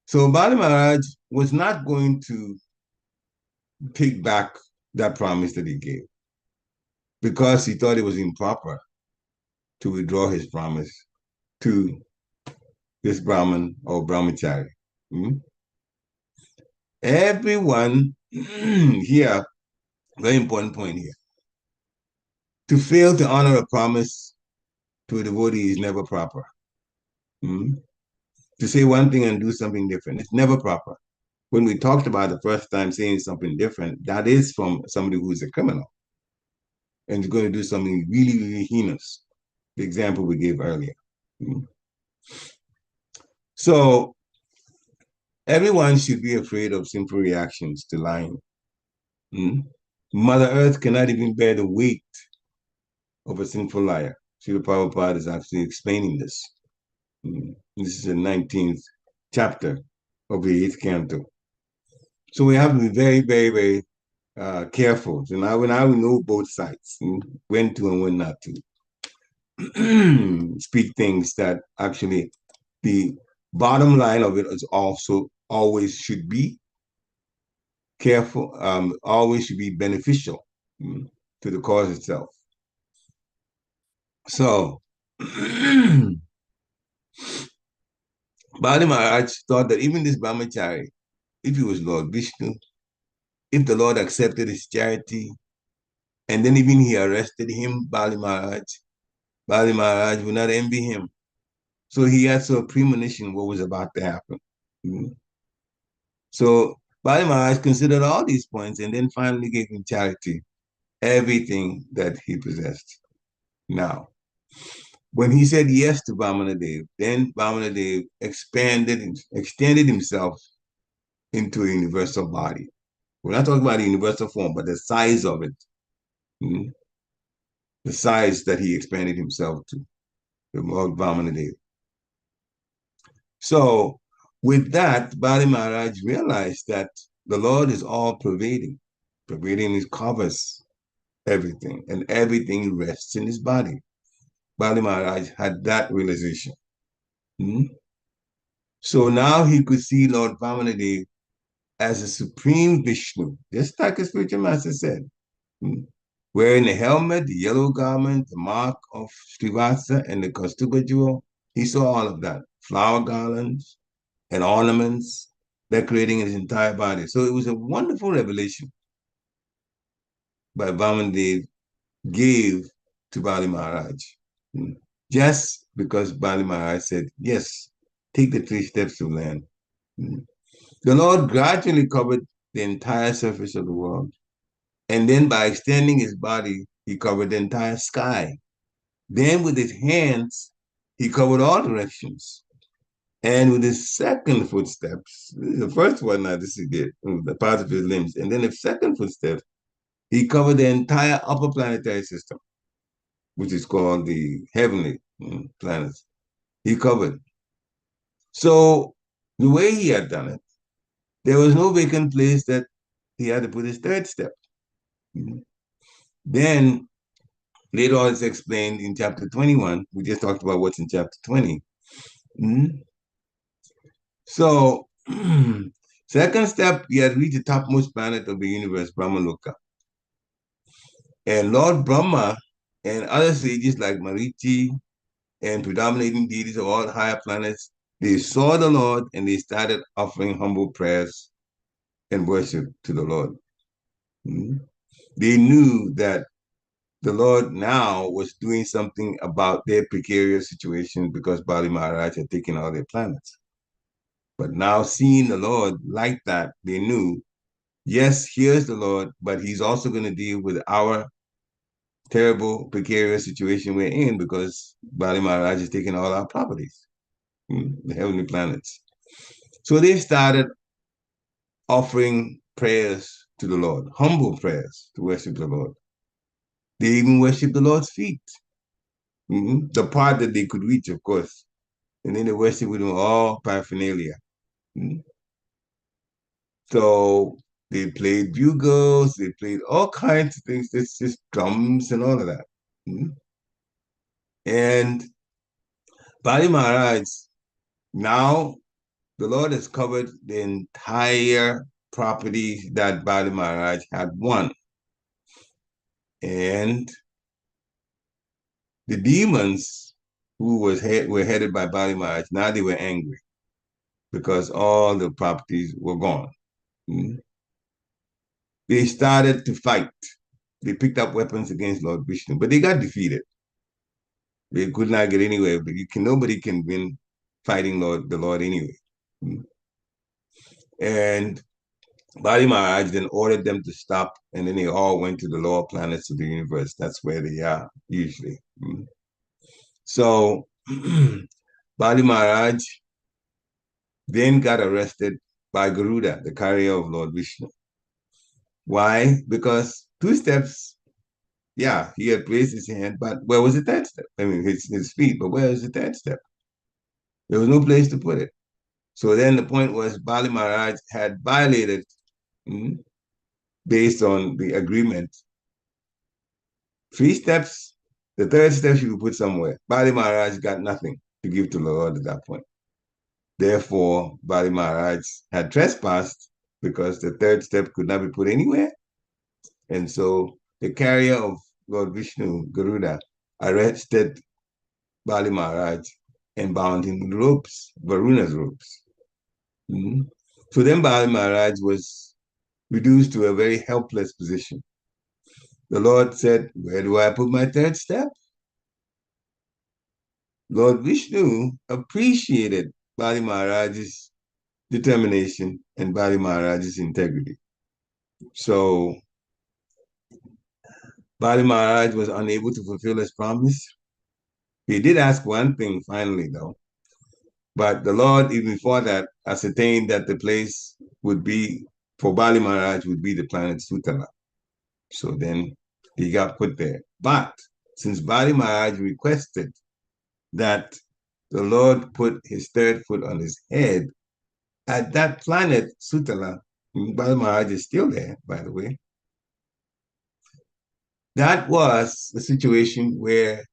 So Bali Mahārāja was not going to take back that promise that he gave because he thought it was improper to withdraw his promise to this Brahman or Brahmachari. Everyone here, very important point here, to fail to honor a promise to a devotee is never proper. To say one thing and do something different, it's never proper. When we talked about the first time saying something different, that is from somebody who is a criminal and is going to do something really, really heinous. The example we gave earlier. So everyone should be afraid of sinful reactions to lying. Mother Earth cannot even bear the weight of a sinful liar. Srila Prabhupada is actually explaining this. This is the 19th chapter of the 8th canto. So we have to be very, very, very careful. So now we know both sides, when to and when not to speak things that actually the bottom line of it is also always should be careful, always should be beneficial to the cause itself. So Bali Mahārāja thought that even this brahmachari, if he was Lord Vishnu, if the Lord accepted his charity, and then even he arrested him, Bali Mahārāja would not envy him. So he had sort of premonition what was about to happen. Mhm. So Bali Mahārāja considered all these points and then finally gave him charity, everything that he possessed. Now, when he said yes to Vāmanena, then Vāmanena extended himself into a universal body. We're not talking about a universal form, but the size of it. Mm-hmm. The size that he expanded himself to, the Lord Vāmanena. So with that, Bali Mahārāja realized that the Lord is all pervading. Pervading covers everything, and everything rests in his body. Bali Mahārāja had that realization. Mm-hmm. So now he could see Lord Vāmanena as a supreme Vishnu, just like a spiritual master said. Mm-hmm. Wearing the helmet, the yellow garment, the mark of Srivasa, and the Kaustubha jewel. He saw all of that. Flower garlands and ornaments decorating his entire body. So it was a wonderful revelation by Vāmanena gave to Bali Mahārāja. Just because Bali Mahārāja said, yes, take the 3 steps to land. The Lord gradually covered the entire surface of the world. And then by extending his body, he covered the entire sky. Then with his hands, he covered all directions. And with his second footsteps, the first one, now this is the part of his limbs. And then the second footstep, he covered the entire upper planetary system, which is called the heavenly planets. He covered. So the way he had done it, there was no vacant place that he had to put his third step. Then later on, it's explained in chapter 21. We just talked about what's in chapter 20. So, second step, he had reached the topmost planet of the universe, Brahmaloka. And Lord Brahma and other sages like Marichi and predominating deities of all higher planets, they saw the Lord and they started offering humble prayers and worship to the Lord. They knew that the Lord now was doing something about their precarious situation because Bali Mahārāja had taken all their planets. But now seeing the Lord like that, they knew, yes, here's the Lord, but he's also going to deal with our terrible, precarious situation we're in because Bali Mahārāja is taking all our properties, the heavenly planets. So they started offering prayers to the Lord, humble prayers to worship the Lord. They even worship the Lord's feet, the part that they could reach, of course. And then they worship with all paraphernalia. So they played bugles, they played all kinds of things, it's just drums and all of that. And Bali Mahārāja, now the Lord has covered the entire property that Bali Mahārāja had won. And the demons who were headed by Bali Mahārāja, now they were angry because all the properties were gone. They started to fight. They picked up weapons against Lord Vishnu, but they got defeated. They could not get anywhere, but nobody can win fighting the Lord anyway. And Bali Mahārāja then ordered them to stop, and then they all went to the lower planets of the universe. That's where they are usually. So Bali Mahārāja then got arrested by Garuda, the carrier of Lord Vishnu. Why? Because 2 steps, yeah, he had raised his hand, but where was the third step? I mean, his feet, but where was the third step? There was no place to put it. So then the point was Bali Mahārāja had violated, based on the agreement, 3 steps, the third step should be put somewhere. Bali Mahārāja got nothing to give to the Lord at that point. Therefore, Bali Mahārāja had trespassed because the third step could not be put anywhere. And so the carrier of Lord Vishnu, Garuda, arrested Bali Mahārāja and bound him with ropes, Varuna's ropes. So then Bali Mahārāja was reduced to a very helpless position. The Lord said, where do I put my third step? Lord Vishnu appreciated Bali Mahārāja's determination and Bali Mahārāja's integrity. So Bali Mahārāja was unable to fulfill his promise. He did ask one thing finally, though. But the Lord, even before that, ascertained that the place would be, for Bali Mahārāja, would be the planet Sutala. So then he got put there. But since Bali Mahārāja requested that the Lord put his third foot on his head, at that planet, Sutala, Bali Mahārāja is still there, by the way. That was the situation where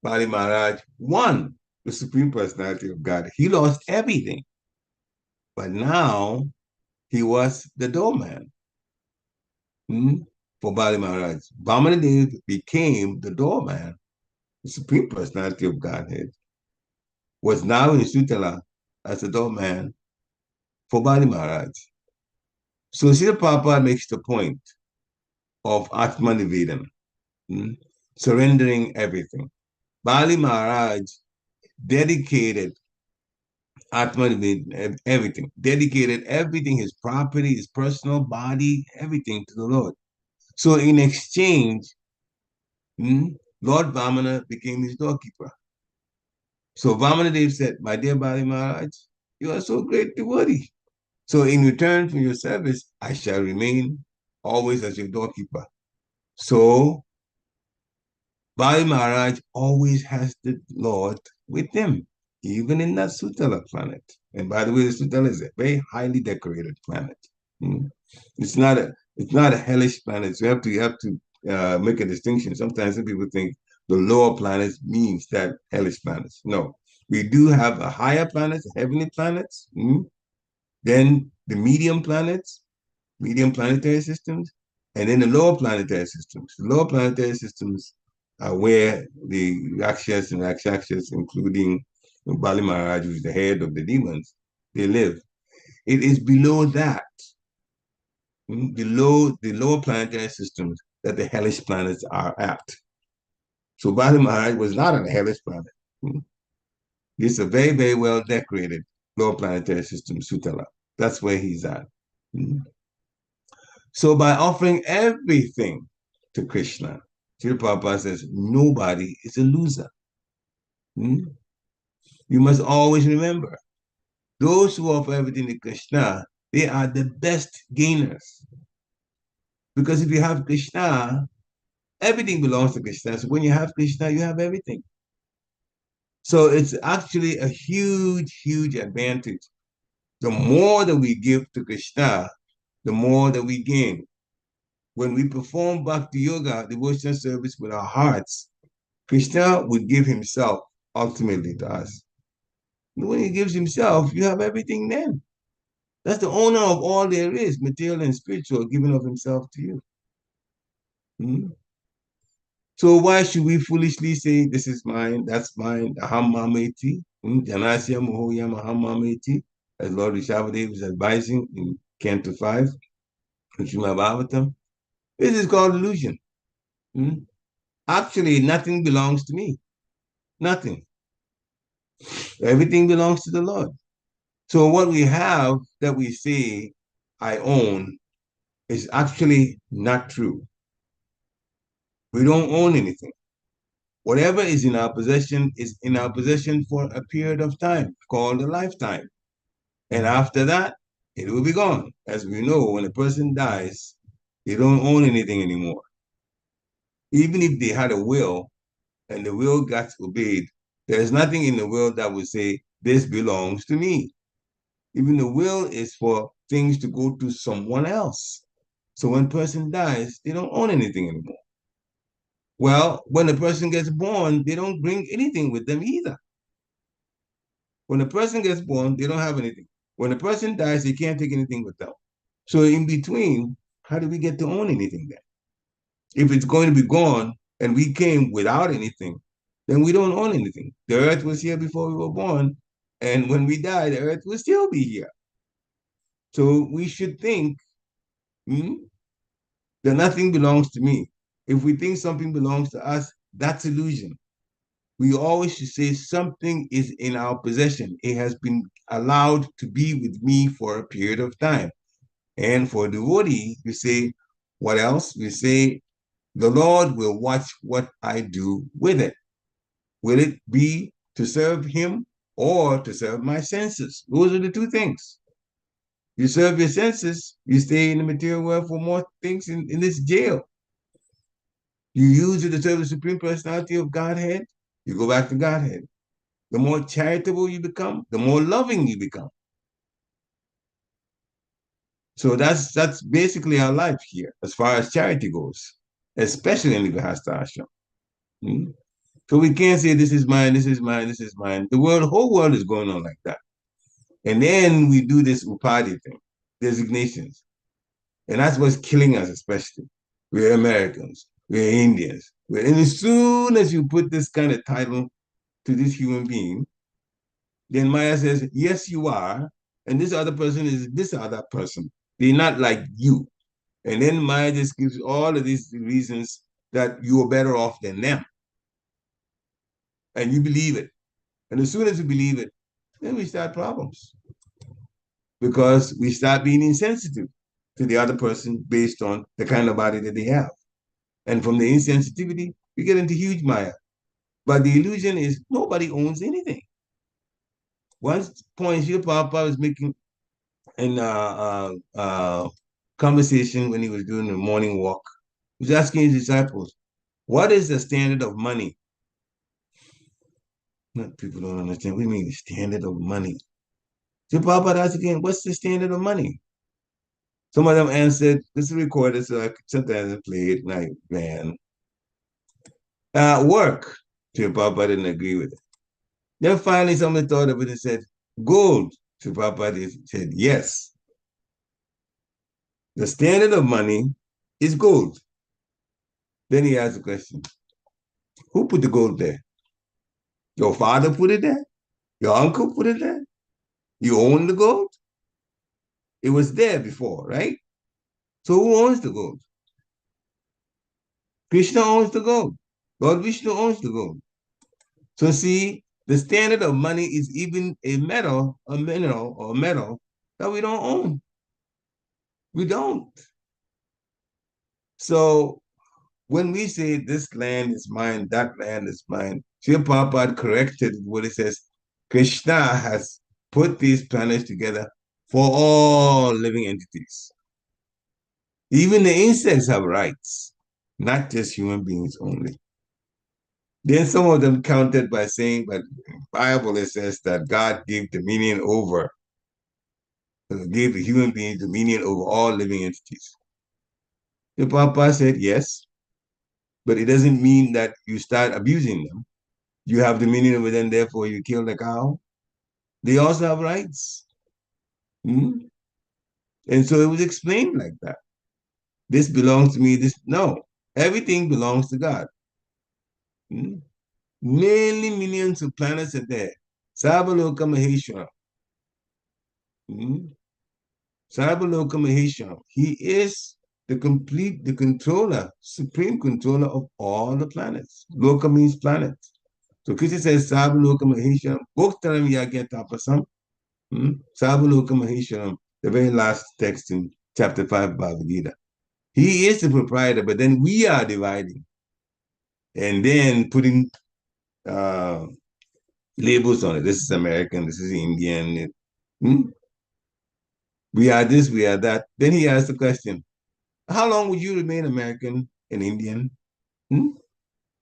Bali Mahārāja won the Supreme Personality of God. He lost everything. But now he was the doorman for Bali Mahārāja. Vāmanena became the doorman. The Supreme Personality of Godhead was now in Sutala as the doorman for Bali Mahārāja. So Srila Prabhupada makes the point of Atmanivedana, surrendering everything. Bali Mahārāja dedicated everything, dedicated everything, his property, his personal body, everything to the Lord. So in exchange, Lord Vāmanena became his doorkeeper. So Vāmanena said, my dear Bali Mahārāja, you are so great devotee. So in return for your service, I shall remain always as your doorkeeper. So Bali Mahārāja always has the Lord with him, even in that Sutala planet. And by the way, the Sutala is a very highly decorated planet. It's not a hellish planet. So you have to make a distinction. Sometimes some people think the lower planets means that hellish planets. No, we do have a higher planets, heavenly planets, then the medium planets, medium planetary systems, and then the lower planetary systems. The lower planetary systems are where the Rakshas and Rakshasas, including Bali Mahārāja, who is the head of the demons, they live. It is below that, below the lower planetary systems, that the hellish planets are at. So Bali Mahārāja was not on a hellish planet. It's a very, very well decorated lower planetary system, Sutala. That's where he's at. So by offering everything to Krishna, Srila Prabhupada says, nobody is a loser. You must always remember, those who offer everything to Krishna, they are the best gainers. Because if you have Krishna, everything belongs to Krishna. So when you have Krishna, you have everything. So it's actually a huge, huge advantage. The more that we give to Krishna, the more that we gain. When we perform bhakti yoga, devotional service with our hearts, Krishna would give himself ultimately to us. And when he gives himself, you have everything then. That's the owner of all there is, material and spiritual, giving of himself to you. So why should we foolishly say, this is mine, that's mine, aham mameti, janasya mohoyam aham mameti, as Lord Rishabhadeva was advising in Canto 5, in Srimad Bhagavatam? This is called illusion. Actually, nothing belongs to me. Nothing. Everything belongs to the Lord. So what we have that we say, I own, is actually not true. We don't own anything. Whatever is in our possession is in our possession for a period of time called a lifetime. And after that, it will be gone. As we know, when a person dies, they don't own anything anymore. Even if they had a will and the will got obeyed, there's nothing in the will that would say, this belongs to me. Even the will is for things to go to someone else. So when a person dies, they don't own anything anymore. Well, when a person gets born, they don't bring anything with them either. When a person gets born, they don't have anything. When a person dies, they can't take anything with them. So in between, how do we get to own anything then? If it's going to be gone and we came without anything, then we don't own anything. The earth was here before we were born, and when we die, the earth will still be here. So we should think that nothing belongs to me. If we think something belongs to us, that's illusion. we always should say something is in our possession. It has been allowed to be with me for a period of time. And for devotee, we say, what else? We say, the Lord will watch what I do with it. Will it be to serve him or to serve my senses? Those are the two things. You serve your senses, you stay in the material world for more things in this jail. You use it to serve the Supreme Personality of Godhead, you go back to Godhead. The more charitable you become, the more loving you become. So that's basically our life here, as far as charity goes, especially in the Grihastha ashram. So we can't say this is mine, this is mine, this is mine. The whole world is going on like that. And then we do this upadhi thing, designations. And that's what's killing us, especially. We're Americans, we're Indians. And as soon as you put this kind of title to this human being, then Maya says, yes, you are. And this other person is this other person. They're not like you. And then Maya just gives all of these reasons that you are better off than them. And you believe it. And as soon as you believe it, then we start problems. Because we start being insensitive to the other person based on the kind of body that they have. And from the insensitivity, we get into huge Maya. But the illusion is nobody owns anything. One point Srila Prabhupada was making in conversation when he was doing the morning walk, he was asking his disciples, what is the standard of money? People don't understand. What do you mean the standard of money? So Prabhupada asked again, what's the standard of money? Some of them answered, this is recorded, so I sometimes play it, and I ran. Work. So Prabhupada didn't agree with it. Then finally someone thought of it and said, gold. So Prabhupada said, yes. The standard of money is gold. Then he asked the question, who put the gold there? Your father put it there? Your uncle put it there? You own the gold? It was there before, right? So who owns the gold? Krishna owns the gold. Lord Vishnu owns the gold. So see, the standard of money is even a metal, a mineral, or a metal that we don't own. We don't. So when we say this land is mine, that land is mine, Srila Prabhupada corrected what it says. Krishna has put these planets together for all living entities. Even the insects have rights, not just human beings only. Then some of them countered by saying, but in the Bible it says that God gave dominion over, gave the human beings dominion over all living entities. The Papa said yes, but it doesn't mean that you start abusing them. You have dominion over them, therefore you kill the cow. They also have rights. And so it was explained like that. This belongs to me, this, no. Everything belongs to God. Many millions of planets are there. Sabaloka Maheshwara. Sabaloka Maheshwara. He is the controller, supreme controller of all the planets. Loka means planets. So Krishna says, Sabaloka Maheshwara, Bhoktaram Yagyatapasam. Sabaloka Maheshwara, the very last text in chapter 5 of Bhagavad Gita. He is the proprietor, but then we are dividing and then putting labels on it. This is American, this is Indian. We are this, we are that. Then he asked the question, how long would you remain American and Indian?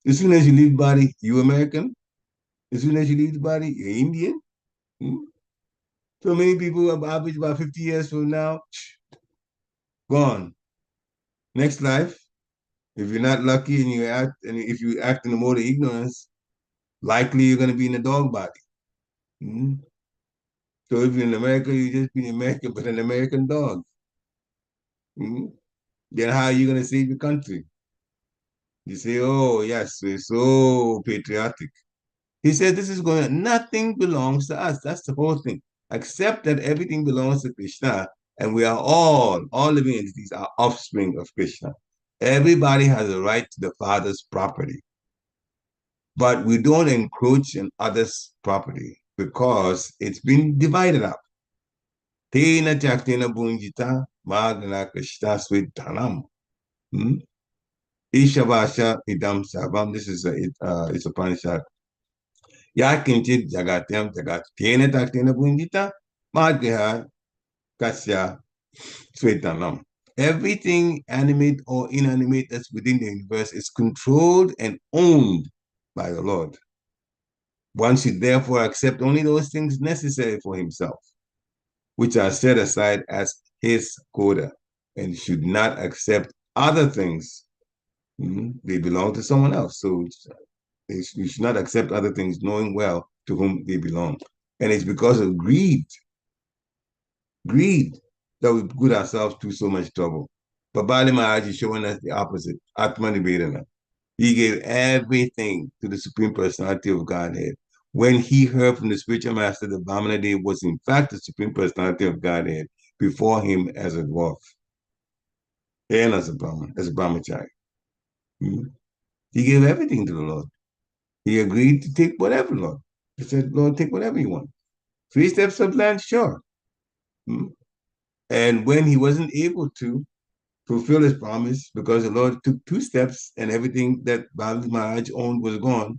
As soon as you leave the body, you American. As soon as you leave the body, you're Indian. So many people have averaged about 50 years from now, gone. Next life, if you're not lucky and if you act in a mode of ignorance, likely you're going to be in a dog body. So if you're in America, you just be American, but an American dog. Then how are you going to save your country? You say, oh, yes, we're so patriotic. He said, this is going on. Nothing belongs to us. That's the whole thing. Accept that everything belongs to Krishna, and we are all living entities are offspring of Krishna. Everybody has a right to the Father's property. but we don't encroach on others' property because it's been divided up. Tena jaktena bunjita magna krishna sutānāṁ. Ishavasha idam savam. This is it's a Upanishad. Yakinchit jagatyam jagat tena jaktena bunjita magna kasya sutānāṁ. Everything animate or inanimate that's within the universe is controlled and owned by the Lord. One should therefore accept only those things necessary for himself, which are set aside as his quota, and should not accept other things. They belong to someone else. So you should not accept other things, knowing well to whom they belong. And it's because of greed that we put ourselves through so much trouble. But Bali Mahārāja is showing us the opposite. Atmanivedana. He gave everything to the Supreme Personality of Godhead. When he heard from the spiritual master that vāmanena was in fact the Supreme Personality of Godhead before him as a dwarf and as a Brahman, as a brahmachari. He gave everything to the Lord. He agreed to take whatever, Lord. He said, Lord, take whatever you want. 3 steps of land, sure. And when he wasn't able to fulfill his promise because the Lord took 2 steps and everything that Bali Mahārāja owned was gone,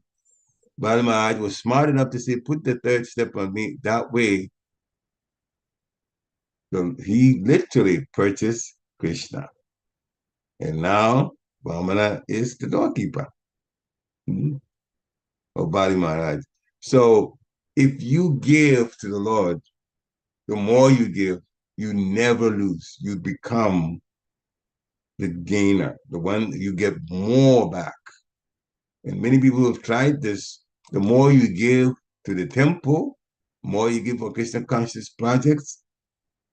Bali Mahārāja was smart enough to say, put the 3rd step on me. That way, he literally purchased Krishna. And now, Vāmanena is the doorkeeper of Bali Mahārāja. So, if you give to the Lord, the more you give, you never lose. You become the gainer, the one you get more back. And many people have tried this. The more you give to the temple, the more you give for Krishna conscious projects.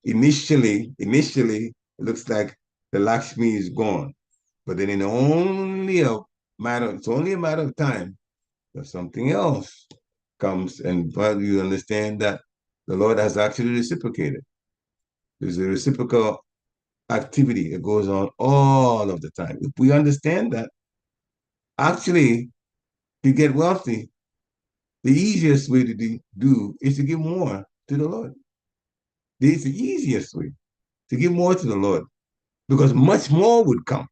Initially, it looks like the Lakshmi is gone. But then it's only a matter of time that something else comes, and you understand that the Lord has actually reciprocated. There's a reciprocal activity that goes on all of the time. If we understand that, actually, to get wealthy, the easiest way to do is to give more to the Lord. It's the easiest way to give more to the Lord, because much more would come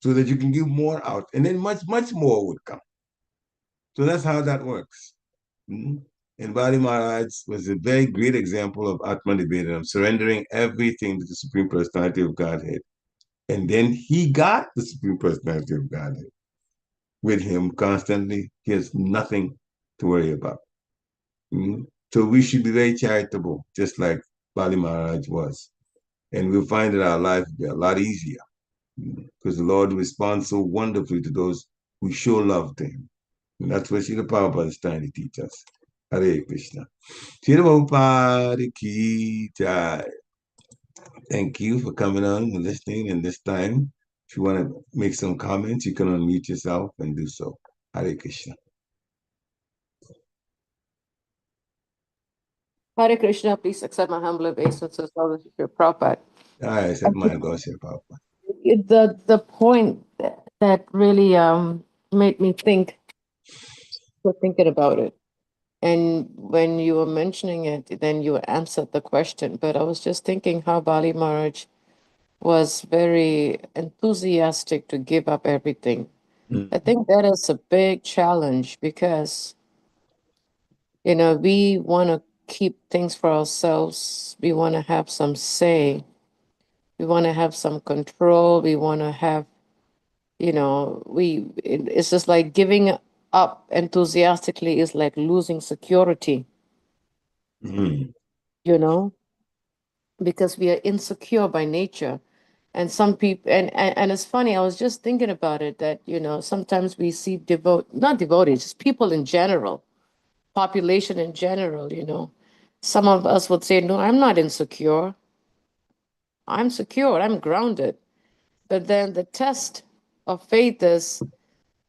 so that you can give more out, and then much more would come. So that's how that works. And Bali Mahārāja was a very great example of Atmanivedana, surrendering everything to the Supreme Personality of Godhead. And then he got the Supreme Personality of Godhead with him constantly. He has nothing to worry about. So we should be very charitable, just like Bali Mahārāja was. And we'll find that our life will be a lot easier because the Lord responds so wonderfully to those who show love to him. And that's what Srila Prabhupada is trying to teach us. Hare Krishna. Srila Prabhupada ki jai. Thank you for coming on and listening. And this time, if you want to make some comments, you can unmute yourself and do so. Hare Krishna. Hare Krishna, please accept my humble obeisance as well as your Prabhupada. I accept my gospel, Prabhupada. The point that really made me think, thinking about it. And when you were mentioning it, then you answered the question. But I was just thinking how Bali Mahārāja was very enthusiastic to give up everything. I think that is a big challenge because, we want to keep things for ourselves. We want to have some say. We want to have some control. We want to have, it's just like giving up enthusiastically is like losing security. Because we are insecure by nature. And some people, and it's funny, I was just thinking about it, that, sometimes we see not devotees, just people in general, population in general, some of us would say, no, I'm not insecure. I'm secure, I'm grounded. But then the test of faith is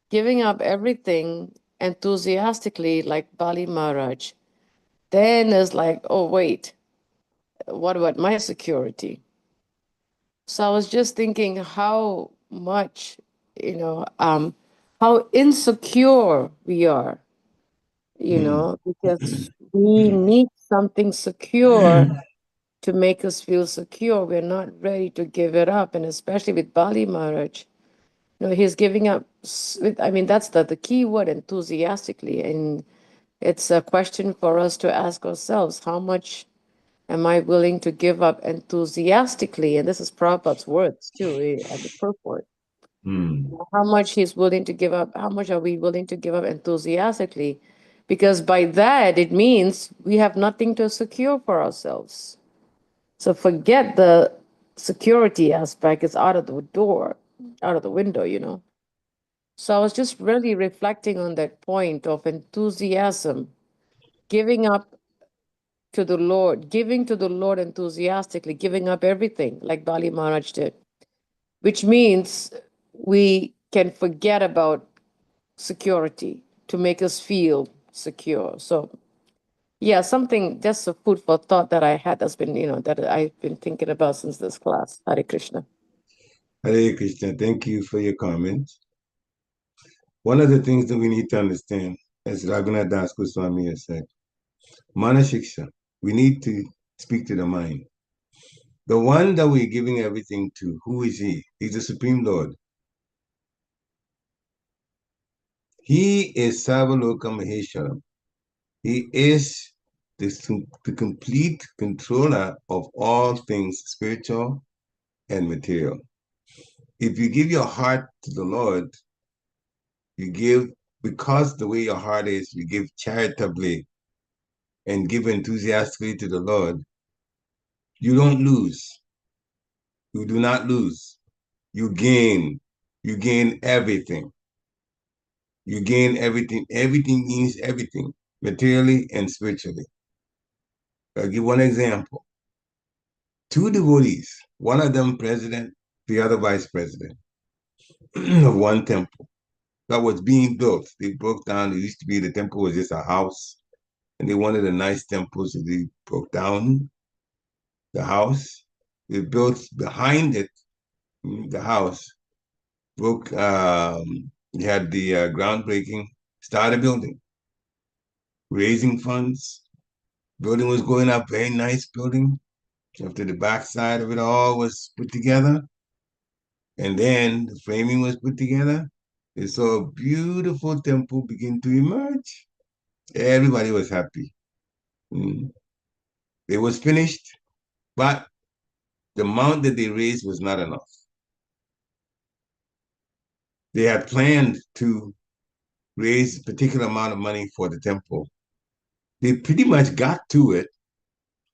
giving up everything enthusiastically, like Bali Mahārāja. Then it's like, oh, wait, what about my security? So I was just thinking how much, how insecure we are, you know, because we need something secure to make us feel secure. We're not ready to give it up. And especially with Bali Mahārāja, you know, he's giving up. I mean, that's the key word, enthusiastically. And it's a question for us to ask ourselves, how much am I willing to give up enthusiastically? And this is Prabhupada's words too, at the purport. How much he's willing to give up, how much are we willing to give up enthusiastically? Because by that, it means we have nothing to secure for ourselves. So forget the security aspect, it's out of the door, out of the window, you know. So I was just really reflecting on that point of enthusiasm, giving up to the Lord, giving to the Lord enthusiastically, giving up everything like Bali Maharaj did, which means we can forget about security to make us feel secure. So yeah, something, just a food for thought that I had that's been, you know, that I've been thinking about since this class. Hare Krishna. Hare Krishna, thank you for your comments. One of the things that we need to understand, as Raghunath Das Goswami has said, Mana Shiksha, we need to speak to the mind. The one that we're giving everything to, who is he? He's the Supreme Lord. He is Sarvaloka Maheshwaram. He is the complete controller of all things spiritual and material. If you give your heart to the Lord, you give, because the way your heart is, you give charitably and give enthusiastically to the Lord, you don't lose. You do not lose. You gain. You gain everything. You gain everything. Everything means everything, materially and spiritually. I'll give one example. Two devotees, one of them president, the other vice president of one temple that was being built. They broke down. It used to be, the temple was just a house, and they wanted a nice temple, so they broke down the house. They built behind it, the house, broke, they had the groundbreaking, started building, raising funds. Building was going up, very nice building. After the backside of it all was put together, and then the framing was put together, they saw a beautiful temple begin to emerge. Everybody was happy. It was finished, but the amount that they raised was not enough. They had planned to raise a particular amount of money for the temple. They pretty much got to it,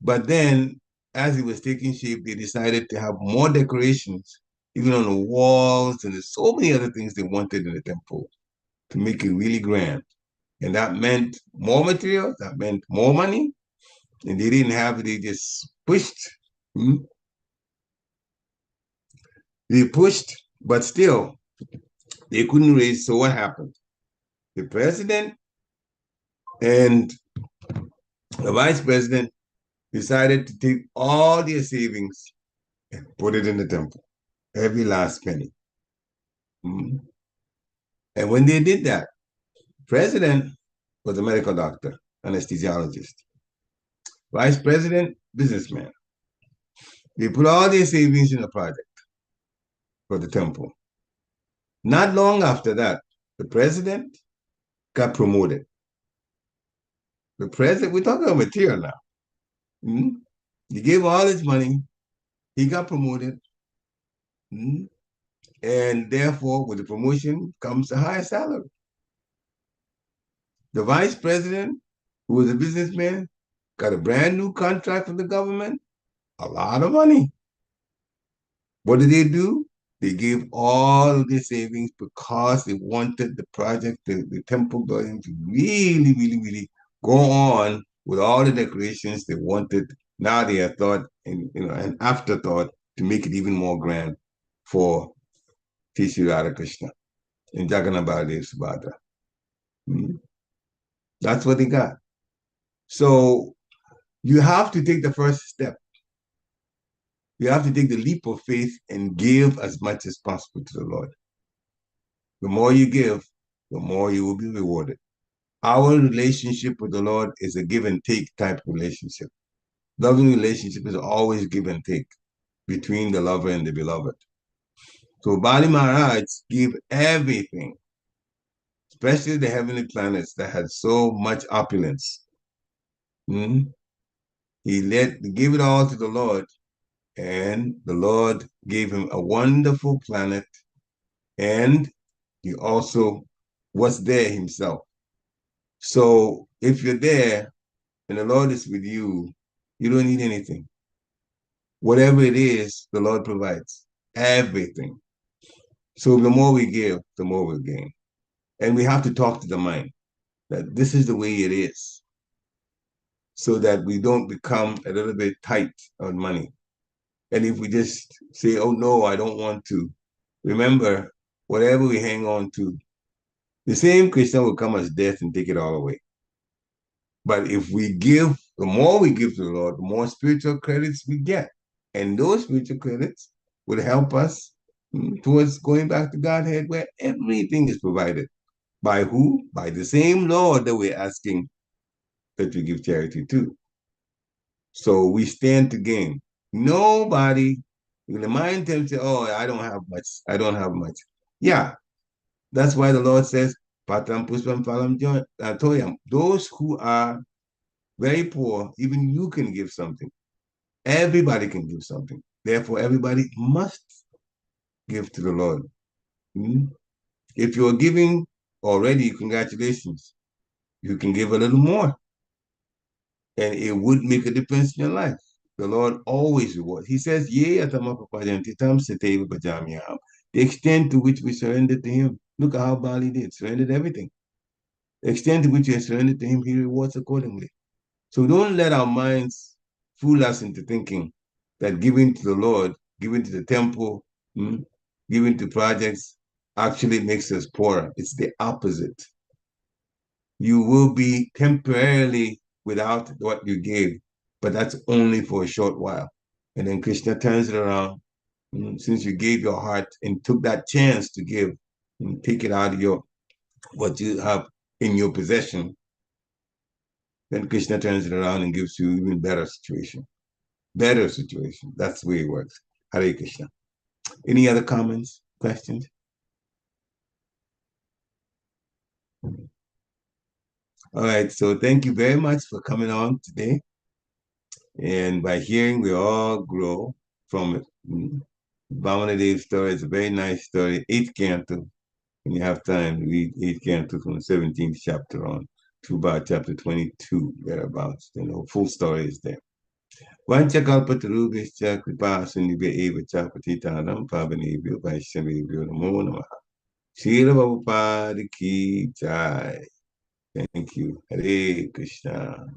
but then as it was taking shape, they decided to have more decorations, even on the walls, and there's so many other things they wanted in the temple to make it really grand. And that meant more material, that meant more money, and they didn't have it, they just pushed. They pushed, but still, they couldn't raise. So what happened? The president and the vice president decided to take all their savings and put it in the temple, every last penny. And when they did that, president was a medical doctor, anesthesiologist. Vice president, businessman. They put all their savings in the project for the temple. Not long after that, the president got promoted. The president, we're talking about material now. He gave all his money. He got promoted. And therefore, with the promotion comes a higher salary. The vice president, who was a businessman, got a brand new contract from the government, a lot of money. What did they do? They gave all of their savings because they wanted the project, the temple building, to really, really, really go on with all the decorations they wanted. Now they have thought, and an afterthought, to make it even more grand for T.C. Radhakrishna and Jagannath Baladev Subhadra. That's what they got. So you have to take the first step. You have to take the leap of faith and give as much as possible to the Lord. The more you give, the more you will be rewarded. Our relationship with the Lord is a give and take type relationship. Loving relationship is always give and take between the lover and the beloved. So Bali Mahārāja gave everything, especially the heavenly planets that had so much opulence. He gave it all to the Lord, and the Lord gave him a wonderful planet, and he also was there himself. So if you're there and the Lord is with you, you don't need anything. Whatever it is, the Lord provides everything. So the more we give, the more we gain. And we have to talk to the mind that this is the way it is, so that we don't become a little bit tight on money. And if we just say, oh no, I don't want to, remember, whatever we hang on to, the same Krishna will come as death and take it all away. But if we give, the more we give to the Lord, the more spiritual credits we get. And those spiritual credits will help us towards going back to Godhead, where everything is provided. By who? By the same Lord that we're asking that we give charity to. So we stand to gain. Nobody, when the mind tells you, oh, I don't have much, I don't have much. Yeah, that's why the Lord says, Patam Puspam Phalam Toyam. Those who are very poor, even you can give something. Everybody can give something. Therefore, everybody must give to the Lord. If you're giving already, congratulations. You can give a little more. And it would make a difference in your life. The Lord always rewards. He says, the extent to which we surrendered to him. Look at how Bali did, surrendered everything. The extent to which we surrendered to him, he rewards accordingly. So don't let our minds fool us into thinking that giving to the Lord, giving to the temple, giving to projects actually makes us poorer. It's the opposite. You will be temporarily without what you gave, but that's only for a short while. And then Krishna turns it around. Since you gave your heart and took that chance to give and take it out of what you have in your possession, then Krishna turns it around and gives you even better situation. Better situation. That's the way it works. Hare Krishna. Any other comments, questions? All right, so thank you very much for coming on today. And by hearing, we all grow from it. Vāmanena story is a very nice story. 8th canto. When you have time, read 8th canto from the 17th chapter on to about chapter 22, thereabouts. Full story is there. Vanchakalpatarubhishcha kripāsindhibhya eva ca patitānaṁ pāvanebhyo vaishnavebhyo namo namaha. Śrīla Prabhupada ki jai. Thank you. Hare Krishna.